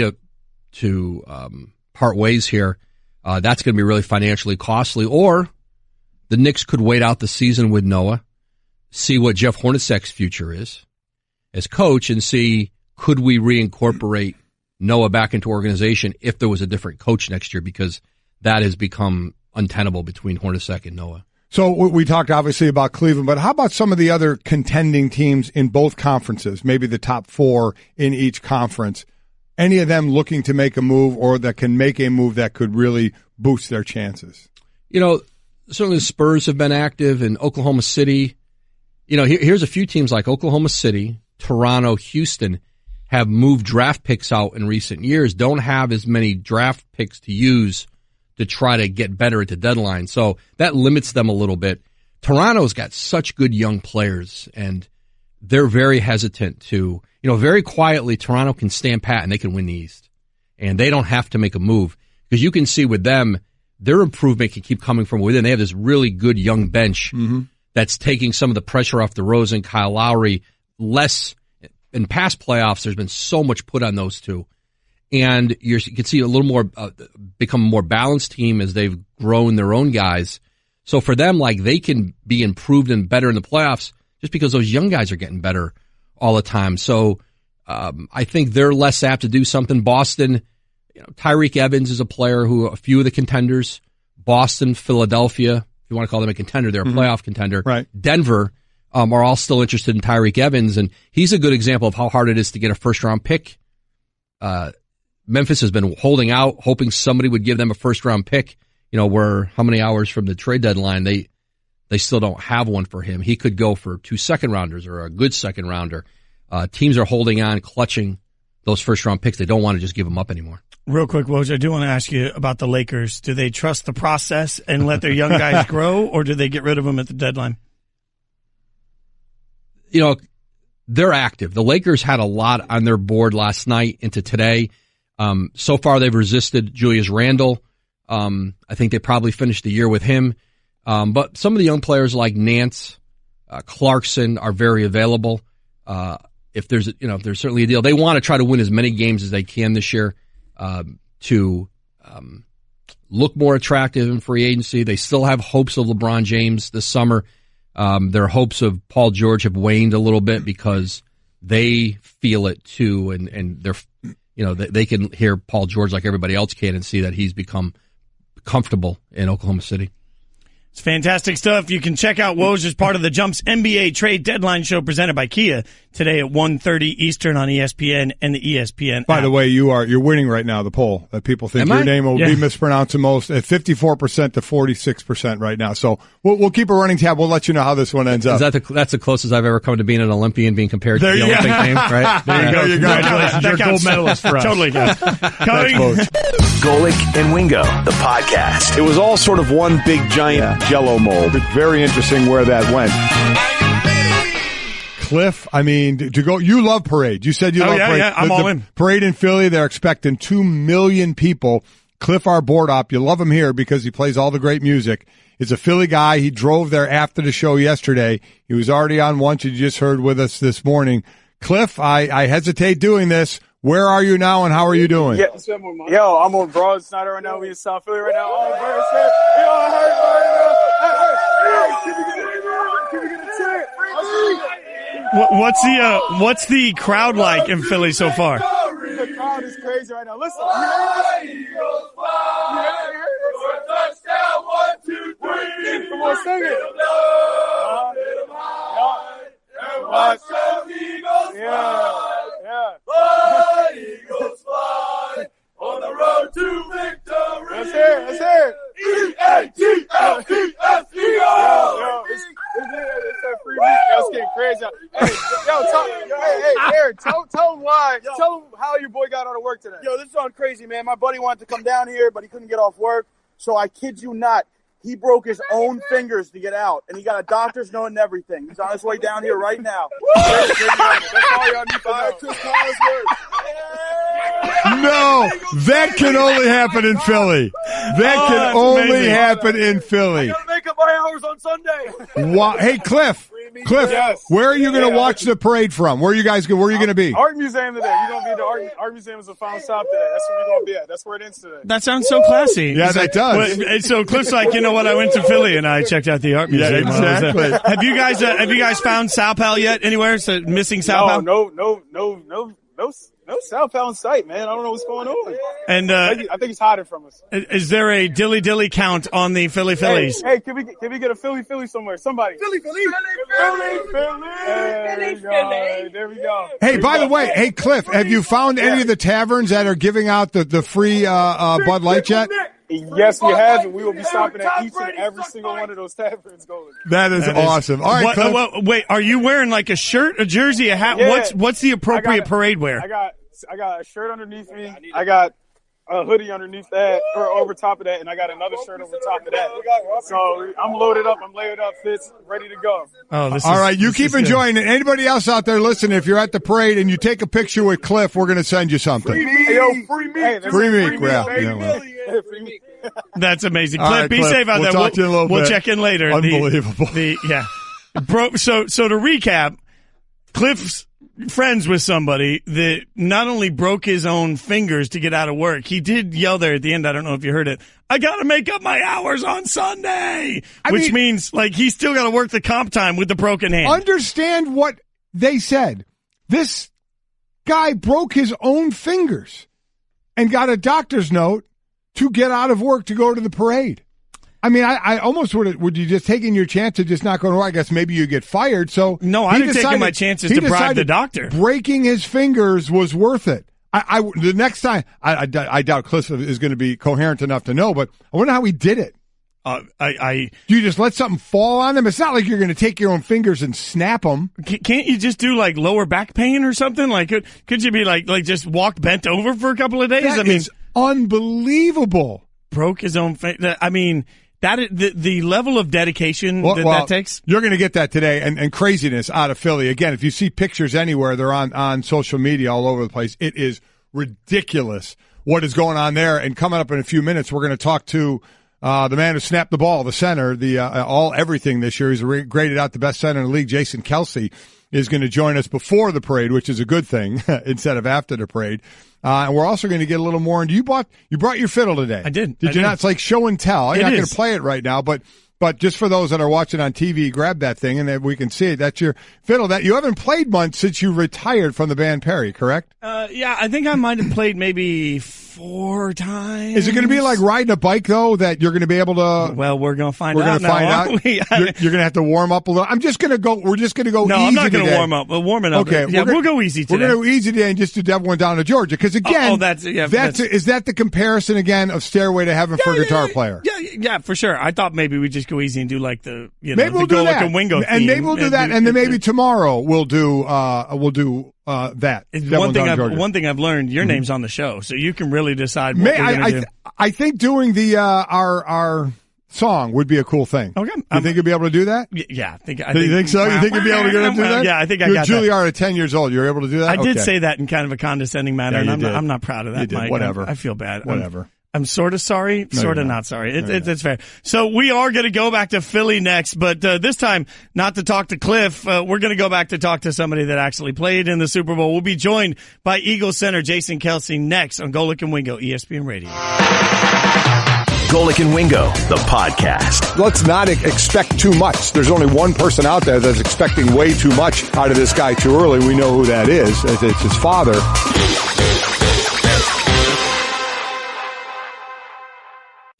to part ways here. That's going to be really financially costly. Or the Knicks could wait out the season with Noah, see what Jeff Hornacek's future is as coach, and see, could we reincorporate Noah back into organization if there was a different coach next year, because that has become untenable between Hornacek and Noah. So we talked obviously about Cleveland, but how about some of the other contending teams in both conferences, maybe the top 4 in each conference? Any of them looking to make a move, or that can make a move that could really boost their chances? Certainly the Spurs have been active, and Oklahoma City. Here's a few teams like Oklahoma City, Toronto, Houston have moved draft picks out in recent years, don't have as many draft picks to use to try to get better at the deadline. So that limits them a little bit. Toronto's got such good young players, and they're very hesitant to, very quietly, Toronto can stand pat and they can win the East. And they don't have to make a move, because you can see with them, their improvement can keep coming from within. They have this really good young bench that's taking some of the pressure off DeRozan, Kyle Lowry. Less in past playoffs, there's been so much put on those two. And you can see a little more, become a more balanced team as they've grown their own guys. So for them, they can be improved and better in the playoffs just because those young guys are getting better all the time. So I think they're less apt to do something. Boston, Tyreek Evans is a player who a few of the contenders, Boston, Philadelphia, if you want to call them a contender, they're a playoff contender. Right. Denver are all still interested in Tyreek Evans, and he's a good example of how hard it is to get a first-round pick. Memphis has been holding out, hoping somebody would give them a first-round pick. we're how many hours from the trade deadline? They still don't have one for him. He could go for 2 second-rounders or a good second-rounder. Teams are holding on, clutching those first-round picks. They don't want to just give them up anymore. Real quick, Woj, I do want to ask you about the Lakers. Do they trust the process and let their young guys grow, or do they get rid of them at the deadline? They're active. The Lakers had a lot on their board last night into today. So far, they've resisted Julius Randle. I think they probably finished the year with him. But some of the young players like Nance, Clarkson are very available. If there's certainly a deal, they want to try to win as many games as they can this year to look more attractive in free agency. They still have hopes of LeBron James this summer. Their hopes of Paul George have waned a little bit because they feel it too, and they're they can hear Paul George like everybody else can and see that he's become comfortable in Oklahoma City. It's fantastic stuff. You can check out Woj as part of the Jumps NBA Trade Deadline Show presented by Kia today at 1:30 Eastern on ESPN and the ESPN app. By the way, you're winning right now, the poll. That people think your name will be mispronounced the most at 54% to 46% right now. So we'll keep a running tab. We'll let you know how this one ends up. That's the closest I've ever come to being an Olympian, being compared to the Olympic name, right? There you go. Congratulations. You're a gold medalist for us. Totally counts. Golic and Wingo, the podcast. It was all sort of one big giant Jello mold. It's very interesting where that went. Cliff, I mean, to go, you love parade. You said you love parade. Yeah, I'm all in. Parade in Philly, they're expecting 2 million people. Cliff, our board op, you love him here because he plays all the great music. He's a Philly guy. He drove there after the show yesterday. He was already on once. You just heard with us this morning. Cliff, I hesitate doing this. Where are you now and how are you doing? Yeah. Yo, I'm on Broad Snyder right now. We in South Philly right now. Oh, What's the crowd like in Philly so far? The crowd is crazy right now. Listen. Eagles fly. Touchdown, 1, 2, 3. Come on, sing it. Watch the Eagles fly. Fly, Eagles fly. On the road to victory. Let's hear it. E-A-T-L-E-S, Eagles. It's that free week. That's getting crazy. Hey, Aaron, tell him why. Tell him how your boy got out of work today. Yo, this is on crazy, man. My buddy wanted to come down here, but he couldn't get off work. So I kid you not, he broke his own fingers to get out, and he got a doctor's note and everything. He's on his way down here right now. That's all y'all need to know. No, that can only happen in Philly. That can only happen in Philly. I gotta make up my hours on Sunday. Wow. Hey, Cliff, Yes. where are you going to watch the parade from? Where are you guys going? Where are you going to be? Art Museum today. You're going to be at the Art Museum is the final stop today. That's where we're going to be at. That's where it ends today. That sounds so classy. Yeah, that does. So Cliff's like, you know what? I went to Philly and I checked out the art museum. Yeah, exactly. Have you guys found Sal Pal yet anywhere? So missing Sal Pal? No South Pal in sight, man. I don't know what's going on. And I think he's hiding from us. Is there a dilly count on the Phillies? Hey, can we get a Philly somewhere? Somebody. Philly. There we go. Hey, by the way, hey, Cliff, have you found any of the taverns that are giving out the free Bud Light yet? Yes, we have, and we will be stopping at each and every single one of those taverns going. That is awesome. All right, Cliff. Wait, are you wearing like a shirt, a jersey, a hat? Yeah. What's the appropriate parade wear? I got a shirt underneath me. I got a hoodie underneath that, or over top of that, and I got another shirt over top of that. So I'm loaded up. I'm layered up, Fitz, ready to go. All right, you keep enjoying it. Anybody else out there listening, if you're at the parade and you take a picture with Cliff, we're going to send you something. Free meat. Free meat. Free meat. That's amazing. All Cliff, right, be Cliff, safe out we'll there. Talk to you in a little we'll bit. check in later. Unbelievable. So to recap, Cliff's friends with somebody that not only broke his own fingers to get out of work, he did yell there at the end, I don't know if you heard it, I got to make up my hours on Sunday, which means like he's still got to work the comp time with the broken hand. Understand what they said. This guy broke his own fingers and got a doctor's note to get out of work to go to the parade. I mean, I almost would you just taking your chance of just not going to work? I guess maybe you get fired. So no, I'd have taken my chances to bribe the doctor. Breaking his fingers was worth it. The next time, I doubt Cliff is going to be coherent enough to know, but I wonder how he did it. Do you just let something fall on them? It's not like you're going to take your own fingers and snap them. Can't you just do like lower back pain or something? Like, could you be like just walk bent over for a couple of days? That is unbelievable. Broke his own finger. I mean, the level of dedication that takes. You're going to get that today, and craziness out of Philly. Again, if you see pictures anywhere, they're on social media all over the place. It is ridiculous what is going on there. And coming up in a few minutes, we're going to talk to the man who snapped the ball, the center, everything this year. He's graded out the best center in the league. Jason Kelsey is going to join us before the parade, which is a good thing instead of after the parade. And we're also going to get a little more into you brought your fiddle today. I did. Did you not? It's like show and tell. I'm not going to play it right now, but just for those that are watching on TV, grab that thing and then we can see it. That's your fiddle that you haven't played much since you retired from the band Perry, correct? Yeah, I think I might have played maybe 4 times. Is it going to be like riding a bike though, that you're going to be able to? Well, we're going to find out. You're going to have to warm up a little. We're just going to go No, easy I'm not going to today. warm up. We'll warm it up. Okay. Yeah, we'll go easy today. We're going to go easy today and just do everyone down to Georgia. Because again, is that the comparison again of Stairway to Heaven for a guitar player? Yeah, for sure. I thought maybe we'd just go easy and do like the, maybe we'll do that. Like a Wingo theme. And maybe we'll do that. And then maybe tomorrow we'll do that. One thing I've learned, your name's on the show, so you can really decide what we're going to do. I think doing the our song would be a cool thing. Okay. You think you'll be able to do that? Yeah. You think so? You think you'll be able to do that? Yeah, I think I got that. Juilliard at 10 years old. You're able to do that? I did say that in kind of a condescending manner, and I'm not proud of that, You did. Mike. Whatever. I feel bad. Whatever. I'm sort of sorry, sort of not sorry. It's fair. So we are going to go back to Philly next, but this time not to talk to Cliff. We're going to go back to talk to somebody that actually played in the Super Bowl. We'll be joined by Eagles center Jason Kelsey next on Golic and Wingo, ESPN Radio. Golic and Wingo, the podcast. Let's not expect too much. There's only one person out there that's expecting way too much out of this guy too early. We know who that is. It's his father.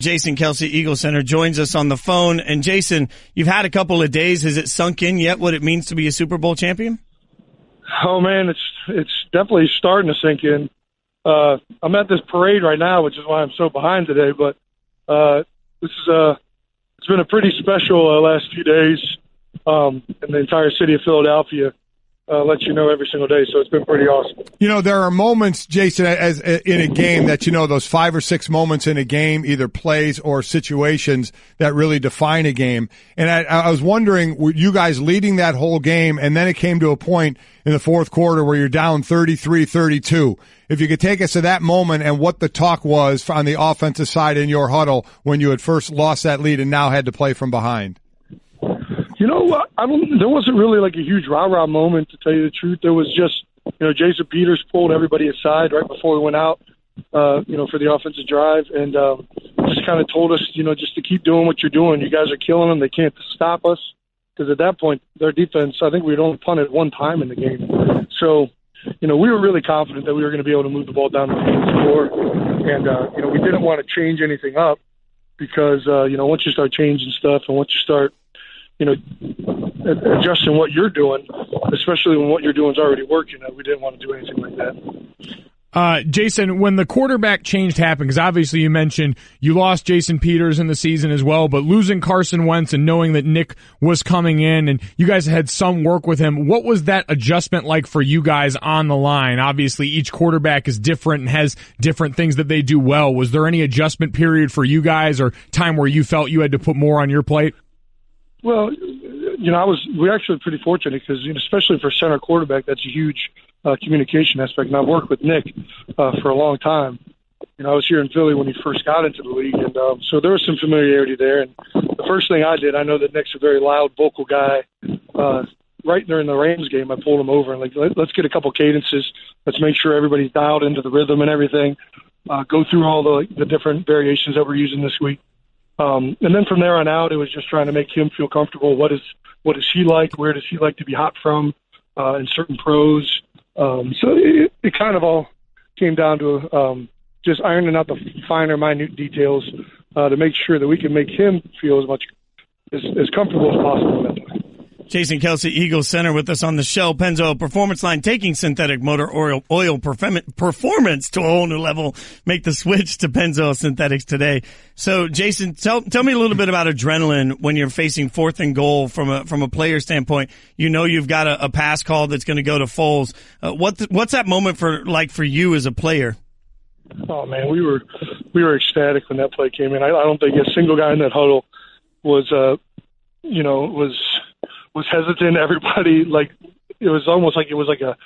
Jason Kelsey, Eagle Center, joins us on the phone. And Jason, you've had a couple of days. Has it sunk in yet what it means to be a Super Bowl champion? Oh man, it's definitely starting to sink in. I'm at this parade right now, which is why I'm so behind today. But it's been a pretty special last few days, and the entire city of Philadelphia let you know every single day. So it's been pretty awesome. You know, there are moments, Jason, as in a game that, those 5 or 6 moments in a game, either plays or situations that really define a game. And I was wondering, were you guys leading that whole game? And then it came to a point in the fourth quarter where you're down 33-32. If you could take us to that moment and what the talk was on the offensive side in your huddle when you had first lost that lead and now had to play from behind. You know what? There wasn't really like a huge rah-rah moment, to tell you the truth. There was just, Jason Peters pulled everybody aside right before we went out, for the offensive drive, and just kind of told us, just to keep doing what you're doing. You guys are killing them. They can't stop us. Because at that point, their defense, I think we had only punted one time in the game. So, we were really confident that we were going to be able to move the ball down the field score. And, we didn't want to change anything up because, once you start changing stuff and once you start, adjusting what you're doing, especially when what you're doing is already working, we didn't want to do anything like that. Jason, when the quarterback change happened, because obviously you mentioned you lost Jason Peters in the season as well, but losing Carson Wentz and knowing that Nick was coming in and you guys had some work with him, what was that adjustment like for you guys on the line? Obviously each quarterback is different and has different things that they do well. Was there any adjustment period for you guys or time where you felt you had to put more on your plate? Well, we're actually pretty fortunate because, especially for center quarterback, that's a huge communication aspect. And I've worked with Nick for a long time. I was here in Philly when he first got into the league, and so there was some familiarity there. And the first thing I did, I know that Nick's a very loud, vocal guy. Right during the Rams game, I pulled him over and let's get a couple cadences. Let's make sure everybody's dialed into the rhythm and everything. Go through all the different variations that we're using this week. And then from there on out, it was just trying to make him feel comfortable. What is he like? Where does he like to be hot from in certain pros? So it kind of all came down to just ironing out the finer, minute details to make sure that we can make him feel as comfortable as possible mentally. Jason Kelce, Eagles center, with us on the show. Pennzoil Performance Line, taking synthetic motor oil performance to a whole new level. Make the switch to Pennzoil Synthetics today. So, Jason, tell me a little bit about adrenaline when you're facing 4th and goal from a player standpoint. You know you've got a pass call that's going to go to Foles. What's that moment for you as a player? Oh man, we were ecstatic when that play came in. I don't think a single guy in that huddle was hesitant. Everybody, it was almost like it was like a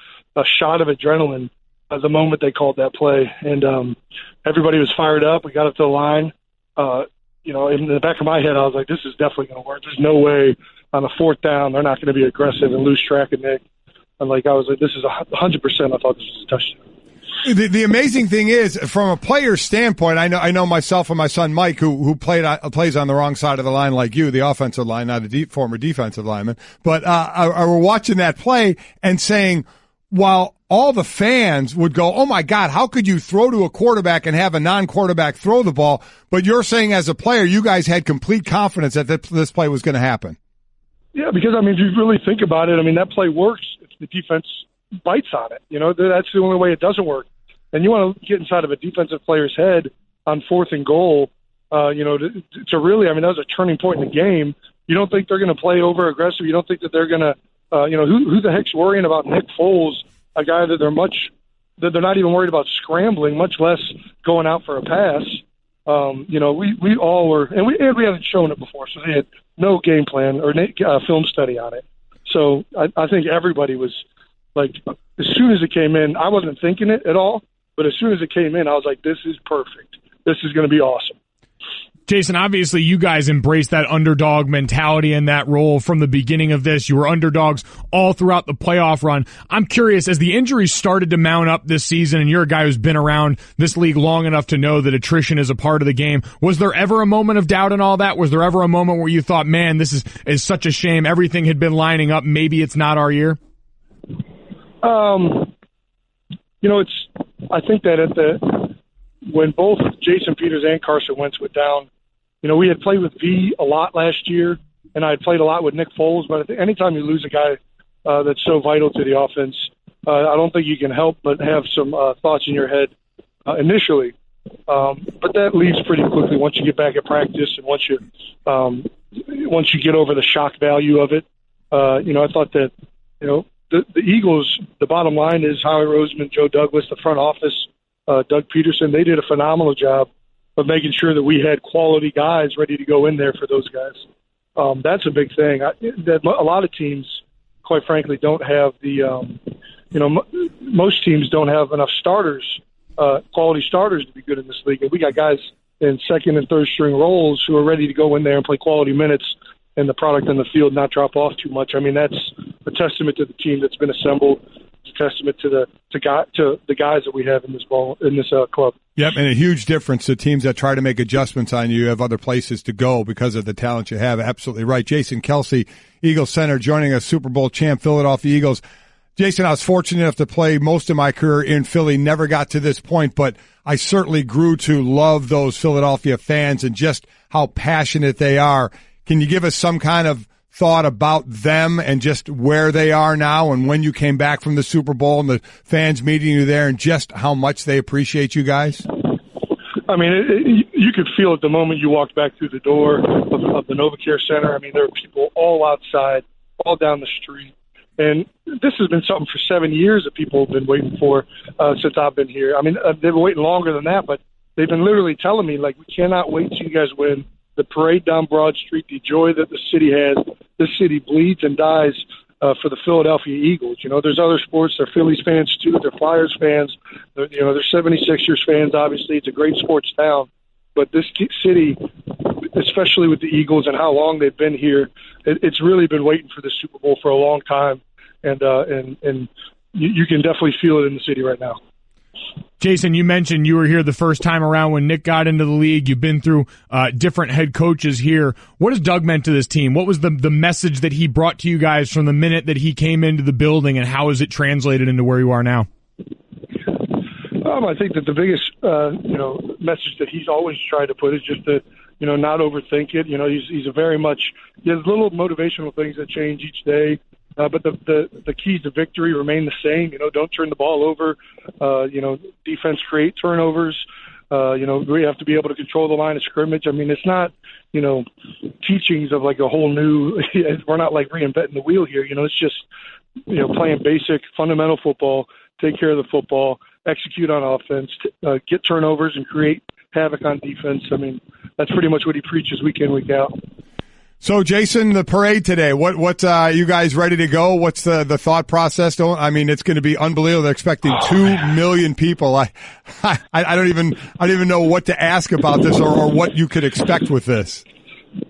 shot of adrenaline the moment they called that play, and everybody was fired up. We got up to the line. In the back of my head, I was like, "This is definitely going to work. There's no way on a 4th down they're not going to be aggressive and lose track of Nick." And I was like, "This is 100%." I thought this was a touchdown. The amazing thing is, from a player's standpoint, I know myself and my son Mike, who plays on the wrong side of the line like you, the offensive line, not a former defensive lineman. But I were watching that play and saying, while all the fans would go, "Oh my God, how could you throw to a quarterback and have a non-quarterback throw the ball?" But you're saying, as a player, you guys had complete confidence that this play was going to happen. Yeah, because if you really think about it, that play works if the defense bites on it. That's the only way it doesn't work. And you want to get inside of a defensive player's head on 4th and goal, to really, that was a turning point in the game. You don't think they're going to play over aggressive. You don't think that they're going to, who the heck's worrying about Nick Foles, a guy that they're not even worried about scrambling, much less going out for a pass. We all were, and we hadn't shown it before, so they had no game plan or film study on it. So I think everybody was as soon as it came in, I wasn't thinking it at all. But as soon as it came in, I was like, this is perfect. This is going to be awesome. Jason, obviously you guys embraced that underdog mentality in that role from the beginning of this. You were underdogs all throughout the playoff run. I'm curious, as the injuries started to mount up this season, and you're a guy who's been around this league long enough to know that attrition is a part of the game, was there ever a moment of doubt in all that? Was there ever a moment where you thought, man, this is such a shame, everything had been lining up, maybe it's not our year? I think that when both Jason Peters and Carson Wentz went down, we had played with V a lot last year, and I had played a lot with Nick Foles. But I think anytime you lose a guy that's so vital to the offense, I don't think you can help but have some thoughts in your head initially. But that leaves pretty quickly once you get back at practice and once you get over the shock value of it. I thought that the Eagles, the bottom line is Howie Roseman, Joe Douglas, the front office, Doug Peterson, they did a phenomenal job of making sure that we had quality guys ready to go in there for those guys. That's a big thing. A lot of teams, quite frankly, don't have most teams don't have enough starters, quality starters to be good in this league. And we got guys in 2nd and 3rd string roles who are ready to go in there and play quality minutes and the product on the field not drop off too much. That's a testament to the team that's been assembled. It's a testament to the guys that we have in this club. Yep, and a huge difference to teams that try to make adjustments on you. You have other places to go because of the talent you have. Absolutely right. Jason Kelce, Eagles center, joining us, Super Bowl champ, Philadelphia Eagles. Jason, I was fortunate enough to play most of my career in Philly. Never got to this point, but I certainly grew to love those Philadelphia fans and just how passionate they are. Can you give us some kind of thought about them and just where they are now and when you came back from the Super Bowl and the fans meeting you there and just how much they appreciate you guys? You could feel it the moment you walked back through the door of the NovaCare Center. There were people all outside, all down the street. And this has been something for 7 years that people have been waiting for since I've been here. They've been waiting longer than that, but they've been literally telling me, we cannot wait till you guys win. The parade down Broad Street, the joy that the city has. This city bleeds and dies for the Philadelphia Eagles. There's other sports. They're Phillies fans, too. They're Flyers fans. They're 76ers fans, obviously. It's a great sports town. But this city, especially with the Eagles and how long they've been here, it's really been waiting for the Super Bowl for a long time. And you can definitely feel it in the city right now. Jason, you mentioned you were here the first time around when Nick got into the league. You've been through different head coaches here. What has Doug meant to this team? What was the message that he brought to you guys from the minute that he came into the building, and how has it translated into where you are now? I think that the biggest message that he's always tried to put is just to not overthink it. He's a very much, he has little motivational things that change each day. But the keys to victory remain the same. Don't turn the ball over. Defense create turnovers. We have to be able to control the line of scrimmage. I mean, it's not, teachings of like a whole new, we're not like reinventing the wheel here. It's just, playing basic fundamental football, take care of the football, execute on offense, get turnovers and create havoc on defense. I mean, that's pretty much what he preaches week in, week out. So, Jason, the parade today, what you guys ready to go? What's the thought process? It's going to be unbelievable. They're expecting 2 million people. I don't even know what to ask about this or what you could expect with this.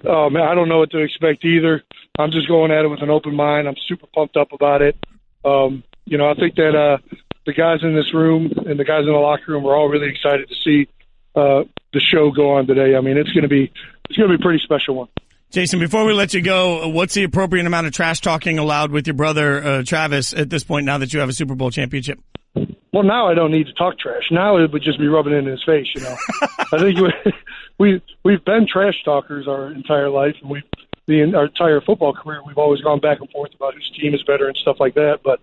Oh man, I don't know what to expect either. I'm just going at it with an open mind. I'm super pumped up about it. I think that the guys in this room and the guys in the locker room are all really excited to see the show go on today. I mean, it's going to be a pretty special one. Jason, before we let you go, what's the appropriate amount of trash talking allowed with your brother Travis at this point? Now that you have a Super Bowl championship. Well, now I don't need to talk trash. Now it would just be rubbing it in his face. I think we've been trash talkers our entire life, and our entire football career, we've always gone back and forth about whose team is better and stuff like that. But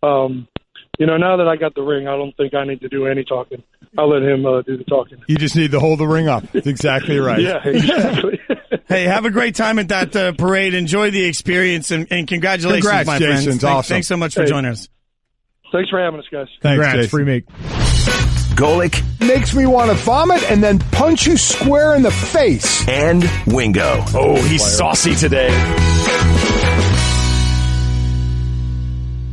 now that I got the ring, I don't think I need to do any talking. I'll let him do the talking. You just need to hold the ring up. That's exactly right. Yeah, exactly. Hey, have a great time at that parade. Enjoy the experience, and congratulations, Congrats, my Jason. friends. Awesome. Thanks so much for joining us. Thanks for having us, guys. Thanks, Congrats, Jason. free make. Golic Makes me want to vomit and then punch you square in the face. and Wingo. Oh, he's saucy today.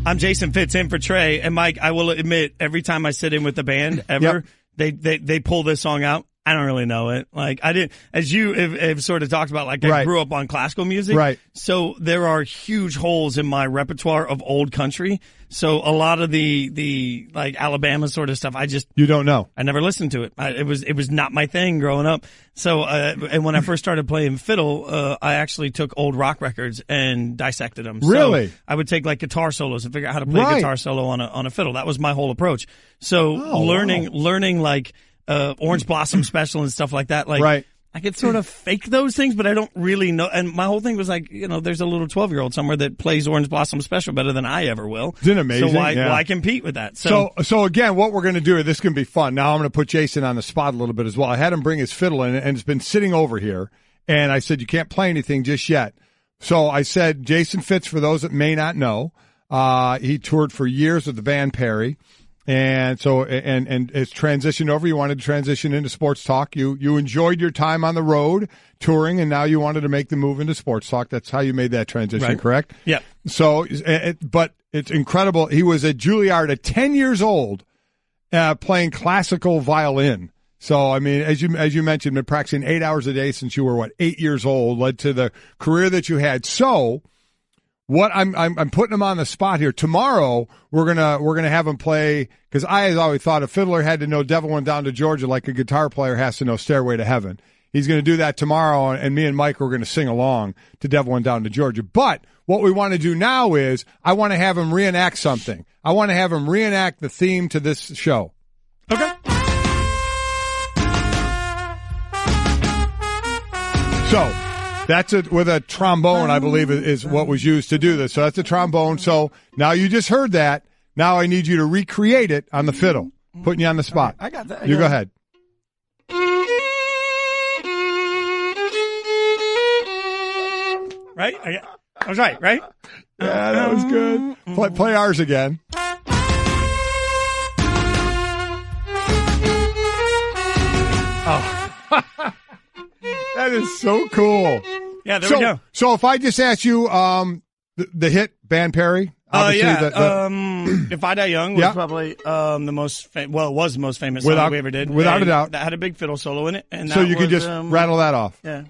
I'm Jason Fitz in for Trey, and Mike, I will admit, every time I sit in with the band ever, they pull this song out. I don't really know it. Like, I didn't, as you have sort of talked about, like, I grew up on classical music. Right. So there are huge holes in my repertoire of old country. So a lot of the like Alabama sort of stuff, you don't know. I never listened to it. It was not my thing growing up. So, and when I first started playing fiddle, I actually took old rock records and dissected them. Really? So I would take like guitar solos and figure out how to play a guitar solo on a fiddle. That was my whole approach. So learning like, Orange Blossom Special and stuff like that. Like, I could sort of fake those things, but I don't really know. And my whole thing was like, there's a little 12-year-old somewhere that plays Orange Blossom Special better than I ever will. Isn't it amazing? So why compete with that? So again, what we're going to do, this can be fun. Now I'm going to put Jason on the spot a little bit as well. I had him bring his fiddle in, and it's been sitting over here. And I said, you can't play anything just yet. So I said, Jason Fitz, for those that may not know, he toured for years with the band Perry. And so, and it's transitioned over. You wanted to transition into sports talk. You enjoyed your time on the road touring, and now you wanted to make the move into sports talk. That's how you made that transition, correct? Yeah. So, but it's incredible. He was at Juilliard at 10 years old, playing classical violin. So, I mean, as you mentioned, been practicing 8 hours a day since you were 8 years old, led to the career that you had. So, what I'm putting him on the spot here. Tomorrow we're gonna have him play, because I always thought a fiddler had to know "Devil Went Down to Georgia" like a guitar player has to know "Stairway to Heaven." He's going to do that tomorrow, and me and Mike are going to sing along to "Devil Went Down to Georgia." But what we want to do now is I want to have him reenact something. I want to have him reenact the theme to this show. Okay. So. That's it with a trombone, I believe, is what was used to do this. So that's a trombone. So now you just heard that. Now I need you to recreate it on the fiddle. Putting you on the spot. I got that. You go ahead. Right? I was right? Yeah, that was good. Play ours again. Oh. That is so cool. Yeah, there we go. So if I just ask you the hit Band Perry, If I Die Young was probably the most it was the most famous song we ever did. Without a doubt. That had a big fiddle solo in it. And so you could just rattle that off. Yeah.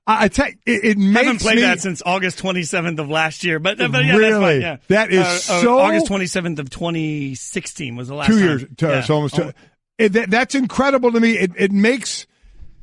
I tell you, it makes I haven't played me, that since August 27th of last year, but yeah, really, that's fine, yeah. That is so. August 27th of 2016 was the last 2 time. years, so almost. That's incredible to me. It makes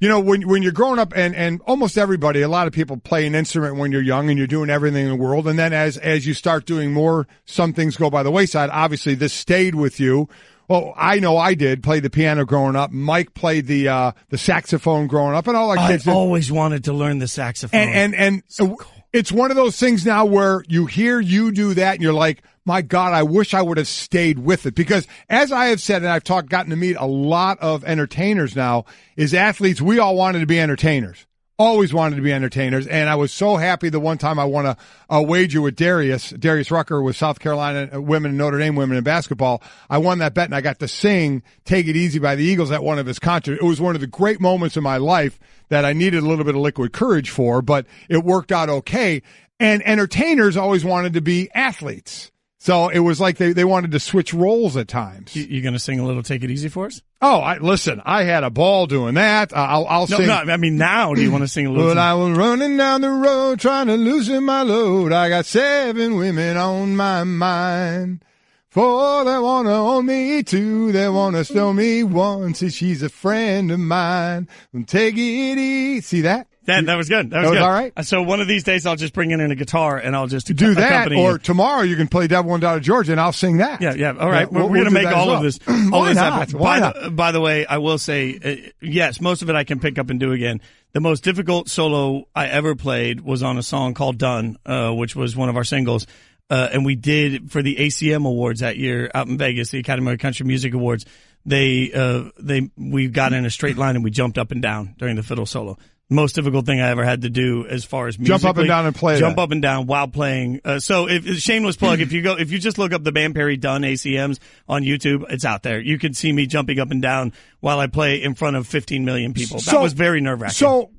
You know, when you're growing up, and almost everybody, a lot of people play an instrument when you're young and you're doing everything in the world. And then as you start doing more, some things go by the wayside. Obviously, this stayed with you. Well, I know I did play the piano growing up. Mike played the saxophone growing up, and all our kids. I always wanted to learn the saxophone. And so cool. It's one of those things now where you hear you do that, and you're like, my God, I wish I would have stayed with it. Because as I have said, and I've gotten to meet a lot of entertainers now, is athletes, we all wanted to be entertainers. Always wanted to be entertainers. And I was so happy the one time I won a wager with Darius Rucker with South Carolina women, Notre Dame women in basketball. I won that bet, and I got to sing Take It Easy by the Eagles at one of his concerts. It was one of the great moments in my life that I needed a little bit of liquid courage for, but it worked out okay. And entertainers always wanted to be athletes. So it was like they wanted to switch roles at times. You going to sing a little Take It Easy for us? Oh, listen, I had a ball doing that. I'll sing. No, I mean, now do you want to sing a little? But I was running down the road trying to loosen my load. I got 7 women on my mind. 4 that want to own me, 2 that want to steal me, 1 says she's a friend of mine. Take it easy. See that? That was good. That was good. All right. So one of these days I'll just bring in a guitar and I'll just do that. Or you. Tomorrow you can play Devil Went Down to Georgia and I'll sing that. Yeah. All right. We're going to make all of this. Why not? Why not? By the way, I will say, yes, most of it I can pick up and do again. The most difficult solo I ever played was on a song called Done, which was one of our singles. And we did for the ACM Awards that year out in Vegas, the Academy of Country Music Awards. We got in a straight line and we jumped up and down during the fiddle solo. Most difficult thing I ever had to do as far as musically. Jump up and down and play. Jump up and down while playing. So shameless plug, if you just look up the Band Perry Dunn ACMs on YouTube, it's out there. You can see me jumping up and down while I play in front of 15 million people. That was very nerve-wracking. So,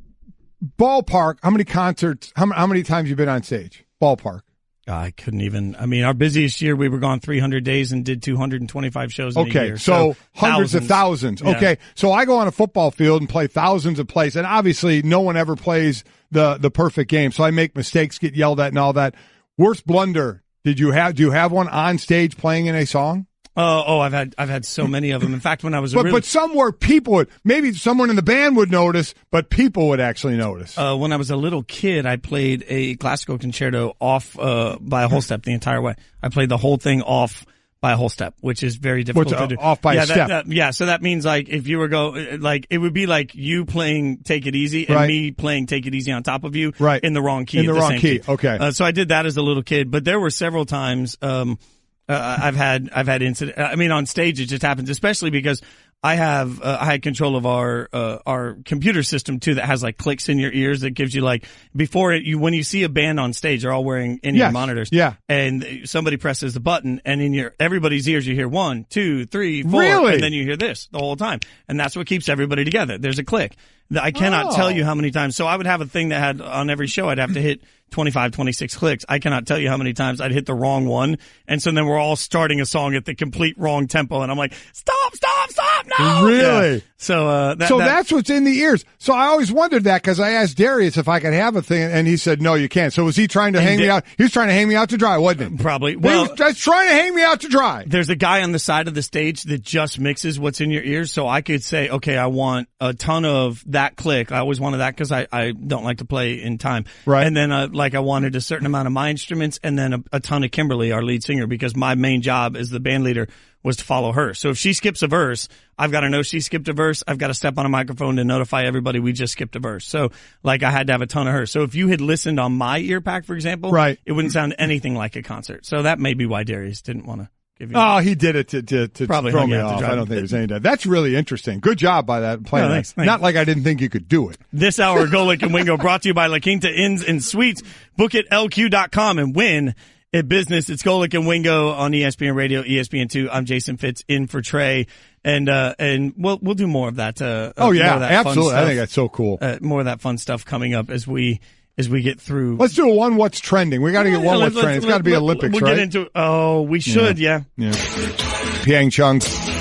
ballpark, how many concerts, how many times you been on stage? Ballpark. I couldn't even. I mean, our busiest year, we were gone 300 days and did 225 shows in a year. So hundreds of thousands. Yeah. Okay, so I go on a football field and play thousands of plays, and obviously no one ever plays the perfect game, so I make mistakes, get yelled at and all that. Worst blunder do you have one on stage playing in a song? I've had so many of them. In fact, when I was but somewhere people would, maybe someone in the band would notice, but people would actually notice. When I was a little kid, I played a classical concerto off by a whole step the entire way. I played the whole thing off by a whole step, which is very difficult to do. Off by a step. So that means like if you were it would be like you playing Take It Easy and me playing Take It Easy on top of you in the wrong key. In the wrong key. Okay. So I did that as a little kid, but there were several times. I've had incident. I mean, on stage it just happens, especially because I had control of our computer system too that has like clicks in your ears that gives you like when you see a band on stage, they're all wearing in-ear monitors. Yeah. And somebody presses the button and in everybody's ears you hear 1, 2, 3, 4. Really? And then you hear this the whole time. And that's what keeps everybody together. There's a click. I cannot tell you how many times. So I would have a thing that had on every show I'd have to hit 25, 26 clicks. I cannot tell you how many times I'd hit the wrong one. And so then we're all starting a song at the complete wrong tempo. And I'm like, stop, no! Really? Yeah. So, that's what's in the ears. So I always wondered that because I asked Darius if I could have a thing and he said, no, you can't. So was he trying to hang me out? He was trying to hang me out to dry, wasn't he? Probably. Well, he was just trying to hang me out to dry. There's a guy on the side of the stage that just mixes what's in your ears. So I could say, okay, I want a ton of that click. I always wanted that because I don't like to play in time. Right. And then I wanted a certain amount of my instruments and then a ton of Kimberly, our lead singer, because my main job as the band leader was to follow her. So if she skips a verse, I've got to know she skipped a verse. I've got to step on a microphone to notify everybody we just skipped a verse. So I had to have a ton of her. So if you had listened on my ear pack, for example, it wouldn't sound anything like a concert. So that may be why Darius didn't want to give you. Oh, he did it to probably throw me off. I don't think there's any doubt. That's really interesting. Good job by that player. Thanks. Not like I didn't think you could do it. This hour, Golic and Wingo brought to you by La Quinta Inns and Suites. Book at LQ.com and win at business. It's Golic and Wingo on ESPN Radio, ESPN2. I'm Jason Fitz in for Trey. And we'll do more of that. Absolutely. I think that's so cool. More of that fun stuff coming up as we get through. Let's do a what's trending. We got to get what's trending. It's got to be Olympics, we'll right? Get into we should, yeah. Pyeongchang.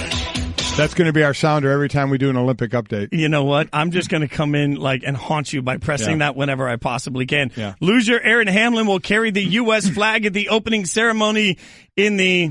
That's going to be our sounder every time we do an Olympic update. You know what? I'm just going to come in and haunt you by pressing that whenever I possibly can. Yeah. Loser Aaron Hamlin will carry the U.S. flag at the opening ceremony in the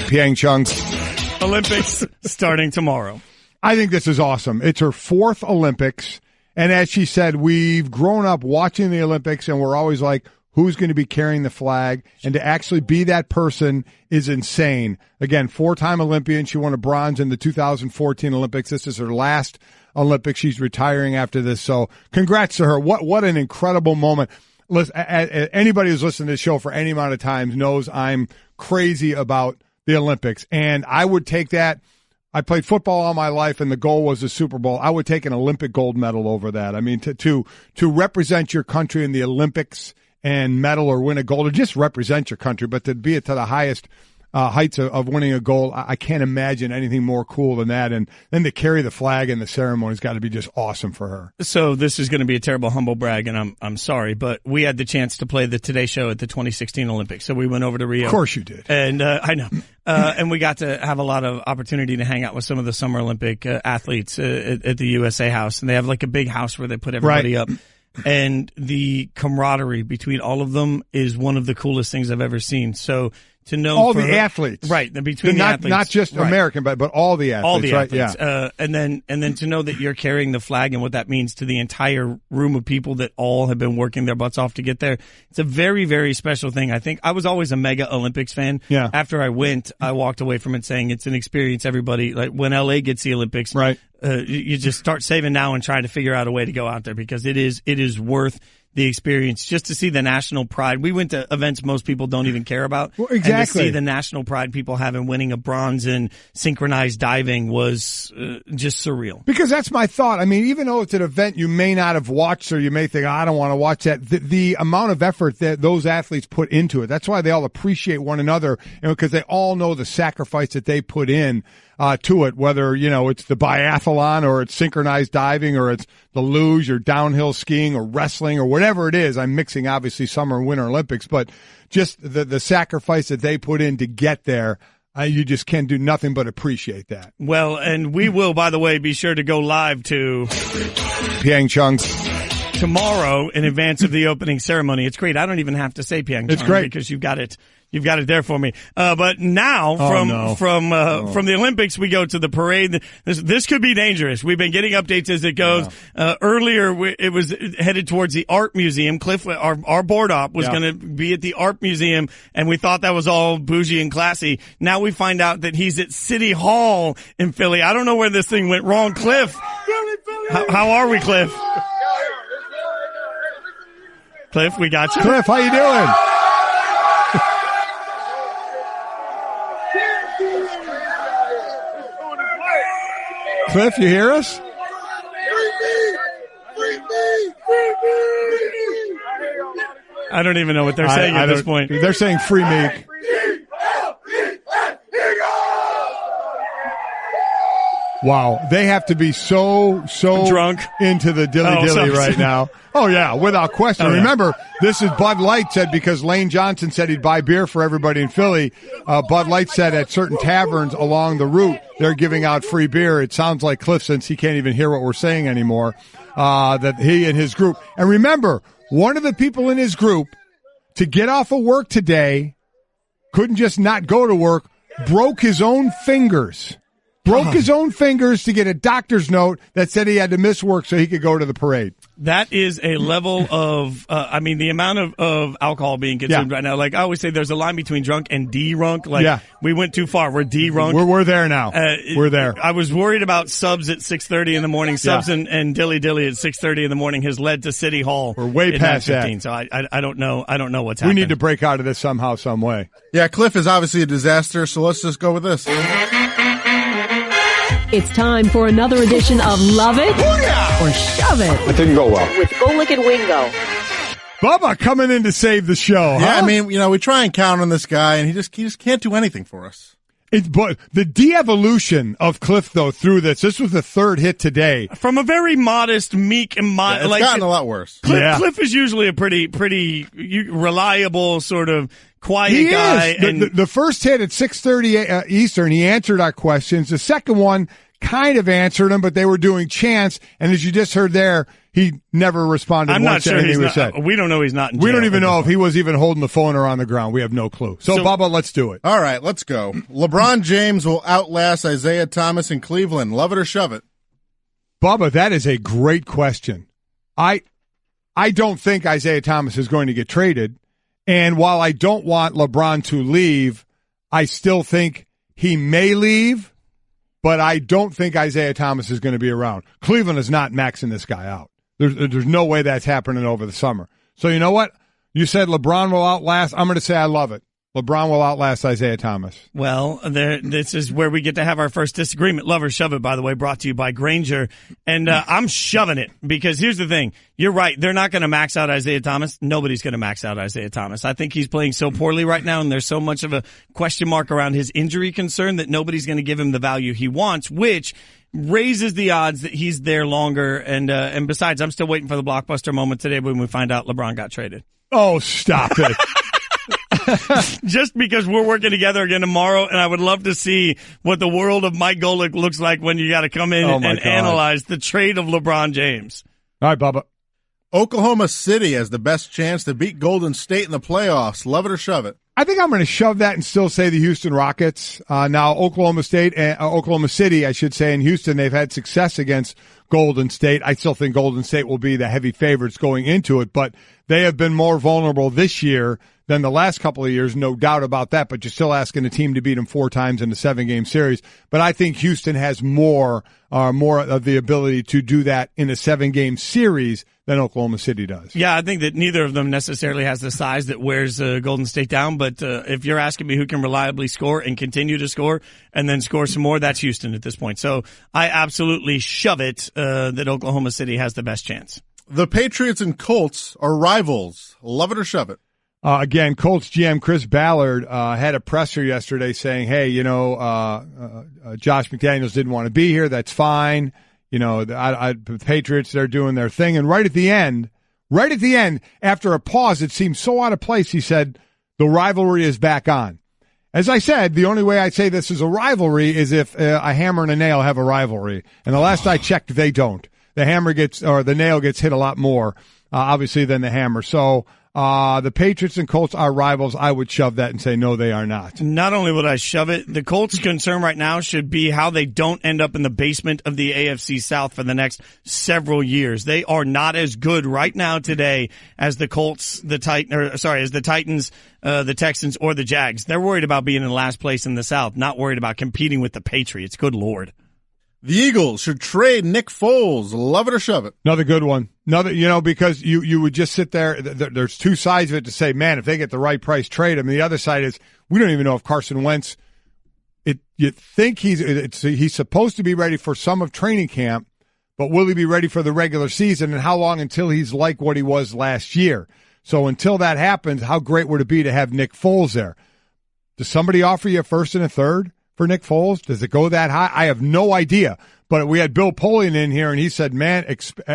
Pyeongchang Olympics starting tomorrow. I think this is awesome. It's her 4th Olympics. And as she said, we've grown up watching the Olympics, and we're always like, who's going to be carrying the flag? And to actually be that person is insane. Again, 4-time Olympian. She won a bronze in the 2014 Olympics. This is her last Olympics. She's retiring after this. So congrats to her. What an incredible moment. Listen, anybody who's listened to this show for any amount of time knows I'm crazy about the Olympics. And I would take that. I played football all my life, and the goal was the Super Bowl. I would take an Olympic gold medal over that. I mean, to represent your country in the Olympics and medal or win a gold, or just represent your country, but to be it to the highest heights of winning a gold, I can't imagine anything more cool than that. And then to carry the flag in the ceremony has got to be just awesome for her. So this is going to be a terrible humble brag, and I'm sorry, but we had the chance to play the Today Show at the 2016 Olympics. So we went over to Rio. Of course you did. And I know. And we got to have a lot of opportunity to hang out with some of the Summer Olympic athletes at the USA House. And they have like a big house where they put everybody up. And the camaraderie between all of them is one of the coolest things I've ever seen. So to know all the athletes, right? Between the athletes, not just American, but all the athletes, all the right? athletes. Yeah. And then to know that you're carrying the flag and what that means to the entire room of people that all have been working their butts off to get there. It's a very, very special thing. I think I was always a mega Olympics fan. Yeah. After I went, I walked away from it saying it's an experience. Everybody, like when LA gets the Olympics, right? You just start saving now and trying to figure out a way to go out there because it is worth the experience just to see the national pride. We went to events most people don't even care about. Well, exactly. And to see the national pride people have in winning a bronze in synchronized diving was just surreal. Because that's my thought. I mean, even though it's an event you may not have watched or you may think, I don't want to watch that, the amount of effort that those athletes put into it, that's why they all appreciate one another, because they all know the sacrifice that they put in to it, whether, it's the biathlon or it's synchronized diving or it's the luge or downhill skiing or wrestling or whatever it is. I'm mixing, obviously, Summer and Winter Olympics, but just the sacrifice that they put in to get there, you just can't do nothing but appreciate that. Well, and we will, by the way, be sure to go live to Pyeongchang tomorrow in advance of the opening ceremony. It's great. I don't even have to say Pyeongchang. It's great because you've got it. You've got it there for me. But now from the Olympics, we go to the parade. This could be dangerous. We've been getting updates as it goes. Earlier, it was headed towards the Art Museum. Cliff, our board op, was going to be at the Art Museum, and we thought that was all bougie and classy. Now we find out that he's at City Hall in Philly. I don't know where this thing went wrong. Cliff, how are we, Cliff? Cliff, we got you. Cliff, how you doing? Cliff, you hear us? I don't even know what they're saying at this point. They're saying free me. Wow, they have to be so drunk into the dilly right now. Oh yeah, without question. Remember, this is Bud Light said, because Lane Johnson said he'd buy beer for everybody in Philly. Bud Light said at certain taverns along the route they're giving out free beer. It sounds like Cliff, since he can't even hear what we're saying anymore, that he and his group. And remember, one of the people in his group to get off of work today couldn't just not go to work, broke his own fingers. Broke his own fingers to get a doctor's note that said he had to miss work so he could go to the parade. That is a level of, the amount of alcohol being consumed right now. Like I always say, there's a line between drunk and D-runk. Like, we went too far. We're D-runk. We're there now. We're there. I was worried about subs at 6:30 in the morning. Subs and Dilly Dilly at 6:30 in the morning has led to City Hall. We're way past that. So I don't know. I don't know what's happening. We need to break out of this somehow, some way. Yeah, Cliff is obviously a disaster, so let's just go with this. It's time for another edition of Love It or Shove It. It didn't go well. With Golick and Wingo. Bubba coming in to save the show. Yeah, we try and count on this guy, and he just can't do anything for us. But the de-evolution of Cliff, though, through this was the third hit today. From a very modest, meek, and it's gotten a lot worse. Cliff is usually a pretty reliable sort of quiet guy. The first hit at 6:30 Eastern, he answered our questions. The second one kind of answered him, but they were doing chants. And as you just heard there, he never responded. I'm not sure he's not. We don't know he's not in jail. We don't even know if he was even holding the phone or on the ground. We have no clue. So Bubba, let's do it. All right, let's go. LeBron James will outlast Isaiah Thomas in Cleveland. Love it or shove it? Bubba, that is a great question. I don't think Isaiah Thomas is going to get traded. And while I don't want LeBron to leave, I still think he may leave, but I don't think Isaiah Thomas is going to be around. Cleveland is not maxing this guy out. There's no way that's happening over the summer. So you know what? You said LeBron will outlast. I'm going to say I love it. LeBron will outlast Isaiah Thomas. Well, this is where we get to have our first disagreement. Love or shove it, by the way, brought to you by Grainger. And I'm shoving it because here's the thing. You're right. They're not going to max out Isaiah Thomas. Nobody's going to max out Isaiah Thomas. I think he's playing so poorly right now, and there's so much of a question mark around his injury concern that nobody's going to give him the value he wants, which raises the odds that he's there longer. And besides, I'm still waiting for the blockbuster moment today when we find out LeBron got traded. Oh, stop it. Just because we're working together again tomorrow, and I would love to see what the world of Mike Golick looks like when you got to come in and analyze the trade of LeBron James. All right, Bubba. Oklahoma City has the best chance to beat Golden State in the playoffs. Love it or shove it? I think I'm going to shove that and still say the Houston Rockets. Now, Oklahoma City, I should say, and Houston, they've had success against Golden State. I still think Golden State will be the heavy favorites going into it, but they have been more vulnerable this year than the last couple of years, no doubt about that, but you're still asking a team to beat them 4 times in a 7-game series. But I think Houston has more of the ability to do that in a 7-game series than Oklahoma City does. Yeah, I think that neither of them necessarily has the size that wears Golden State down, but if you're asking me who can reliably score and continue to score and then score some more, that's Houston at this point. So I absolutely shove it that Oklahoma City has the best chance. The Patriots and Colts are rivals. Love it or shove it? Again, Colts GM Chris Ballard had a presser yesterday saying, hey, Josh McDaniels didn't want to be here. That's fine. The Patriots, they're doing their thing. And right at the end, after a pause, it seemed so out of place, he said, the rivalry is back on. As I said, the only way I'd say this is a rivalry is if a hammer and a nail have a rivalry. And the last I checked, they don't. The nail gets hit a lot more, obviously, than the hammer. So, the Patriots and Colts are rivals. I would shove that and say, no, they are not. Not only would I shove it, the Colts' concern right now should be how they don't end up in the basement of the AFC South for the next several years. They are not as good right now today as the Colts, as the Titans, the Texans, or the Jags. They're worried about being in last place in the South, not worried about competing with the Patriots. Good Lord. The Eagles should trade Nick Foles. Love it or shove it? Another good one. Because you would just sit there. There's two sides of it to say, man, if they get the right price, trade him. And the other side is, we don't even know if Carson Wentz, you think he's supposed to be ready for some of training camp, but will he be ready for the regular season? And how long until he's like what he was last year? So until that happens, how great would it be to have Nick Foles there? Does somebody offer you a first and a third for Nick Foles? Does it go that high? I have no idea. But we had Bill Polian in here, and he said, man,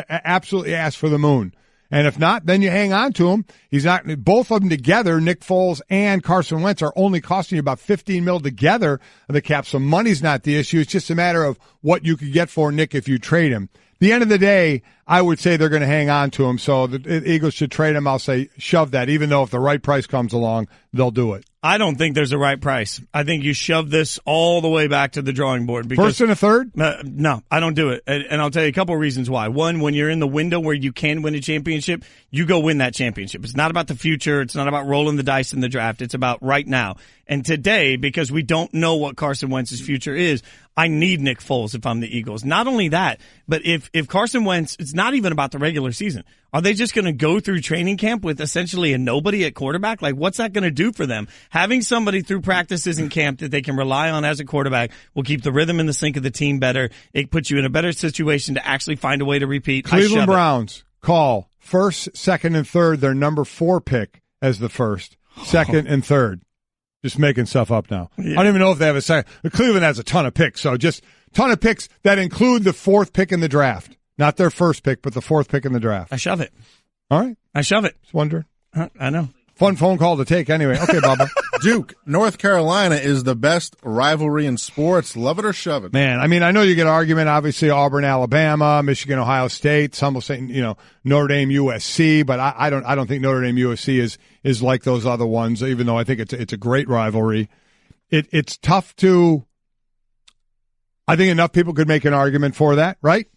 absolutely ask for the moon. And if not, then you hang on to him. He's not. Both of them together, Nick Foles and Carson Wentz, are only costing you about $15 million together of the cap. So money's not the issue. It's just a matter of what you could get for Nick if you trade him. The end of the day, I would say they're going to hang on to him. So the Eagles should trade him. I'll say shove that. Even though if the right price comes along, they'll do it. I don't think there's a right price. I think you shove this all the way back to the drawing board. Because, first and a third? No, I don't do it. And I'll tell you a couple of reasons why. One, when you're in the window where you can win a championship, you go win that championship. It's not about the future. It's not about rolling the dice in the draft. It's about right now. And today, because we don't know what Carson Wentz's future is, I need Nick Foles if I'm the Eagles. Not only that, but if Carson Wentz, it's not even about the regular season. Are they just going to go through training camp with essentially a nobody at quarterback? Like, what's that going to do for them? Having somebody through practices in camp that they can rely on as a quarterback will keep the rhythm and the sync of the team better. It puts you in a better situation to actually find a way to repeat. Cleveland Browns call first, second, and third their number 4 pick as the first, second, and third. Just making stuff up now. Yeah. I don't even know if they have a second. Cleveland has a ton of picks, so just ton of picks that include the 4th pick in the draft. Not their first pick, but the 4th pick in the draft. I shove it. All right. I shove it. Just wondering. I know. Fun phone call to take anyway. Okay, Bubba. Duke, North Carolina is the best rivalry in sports. Love it or shove it. Man, I mean, I know you get an argument, obviously, Auburn, Alabama, Michigan, Ohio State. Some will say, Notre Dame, USC, but I don't think Notre Dame, USC is like those other ones, even though I think it's a great rivalry. It's tough to, I think enough people could make an argument for that, right?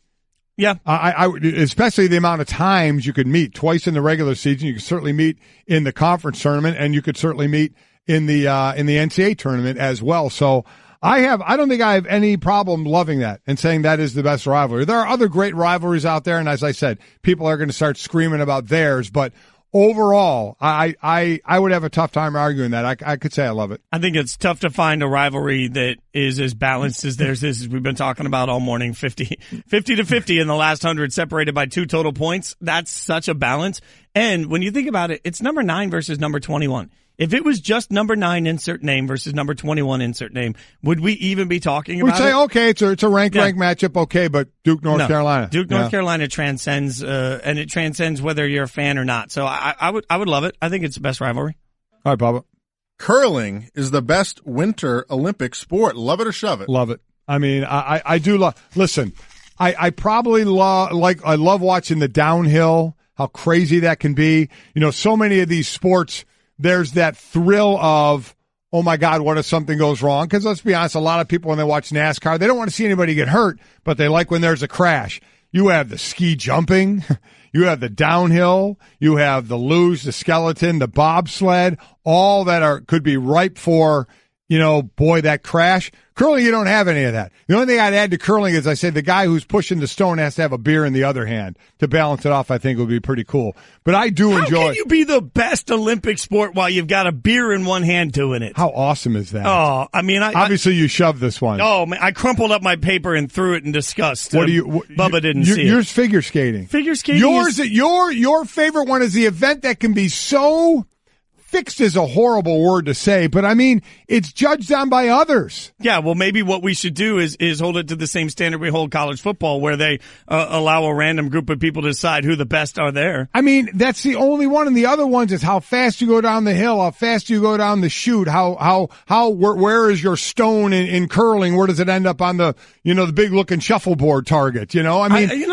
Yeah. I especially the amount of times you could meet twice in the regular season. You could certainly meet in the conference tournament, and you could certainly meet in the NCAA tournament as well. So I don't think I have any problem loving that and saying that is the best rivalry. There are other great rivalries out there, and as I said, people are going to start screaming about theirs, but overall, I would have a tough time arguing that. I could say I love it. I think it's tough to find a rivalry that is as balanced as theirs is. We've been talking about all morning, 50 to 50 in the last 100, separated by 2 total points. That's such a balance. And when you think about it, it's number 9 versus number 21. If it was just number 9 insert name versus number 21 insert name, would we even be talking about it? We'd say, okay, it's a rank matchup, okay, but Duke, North Carolina. Duke, North Carolina transcends, and it transcends whether you're a fan or not. So I would love it. I think it's the best rivalry. All right, Bubba. Curling is the best winter Olympic sport. Love it or shove it. Love it. I mean, I do love, listen, I probably I love watching the downhill, how crazy that can be. So many of these sports, there's that thrill of, oh my God, what if something goes wrong? Because let's be honest, a lot of people when they watch NASCAR, they don't want to see anybody get hurt, but they like when there's a crash. You have the ski jumping, you have the downhill, you have the luge, the skeleton, the bobsled, all that could be ripe for, that crash. Curling, you don't have any of that. The only thing I'd add to curling is I say the guy who's pushing the stone has to have a beer in the other hand to balance it off. I think would be pretty cool. But I do enjoy. How can you be the best Olympic sport while you've got a beer in one hand doing it? How awesome is that? Oh, I mean, obviously you shoved this one. Oh man, I crumpled up my paper and threw it in disgust. Bubba didn't see it. Yours figure skating. Figure skating. Your favorite one is the event that can be so. Fixed is a horrible word to say, but I mean, it's judged on by others. Yeah, well, maybe what we should do is hold it to the same standard we hold college football, where they allow a random group of people to decide who the best are there. I mean, that's the only one, and the other ones is how fast you go down the hill, how fast you go down the chute, where is your stone in curling? Where does it end up on the the big looking shuffleboard target? I mean,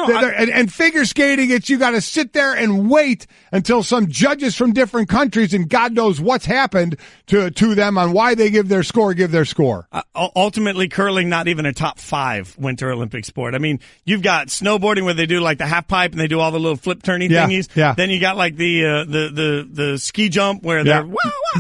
and figure skating, you got to sit there and wait until some judges from different countries and God knows what's happened to them on why they give their score. Ultimately, curling not even a top 5 Winter Olympic sport. I mean, you've got snowboarding where they do like the half pipe and they do all the little flip turny thingies. Yeah. Then you got like the ski jump where they're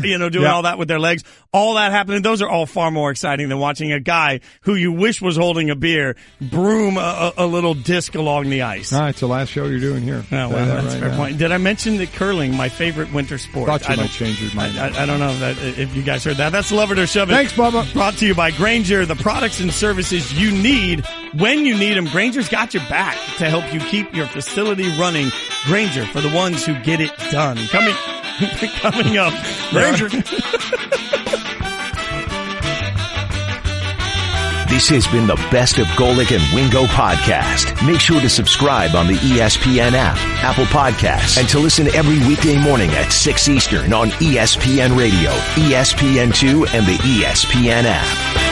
doing all that with their legs. All that happening. Those are all far more exciting than watching a guy who you wish was holding a beer broom a little disc along the ice. All right, it's the last show you're doing here. Oh, well, that's a fair point. Did I mention that curling, my favorite winter sport? Thought you might change your mind. I don't know if you guys heard that. That's Love It or Shove It. Thanks, Bubba. Brought to you by Grainger, the products and services you need when you need them. Grainger's got your back to help you keep your facility running. Grainger, for the ones who get it done. Coming up. Grainger. This has been the Best of Golic and Wingo podcast. Make sure to subscribe on the ESPN app, Apple Podcasts, and to listen every weekday morning at 6 Eastern on ESPN Radio, ESPN2, and the ESPN app.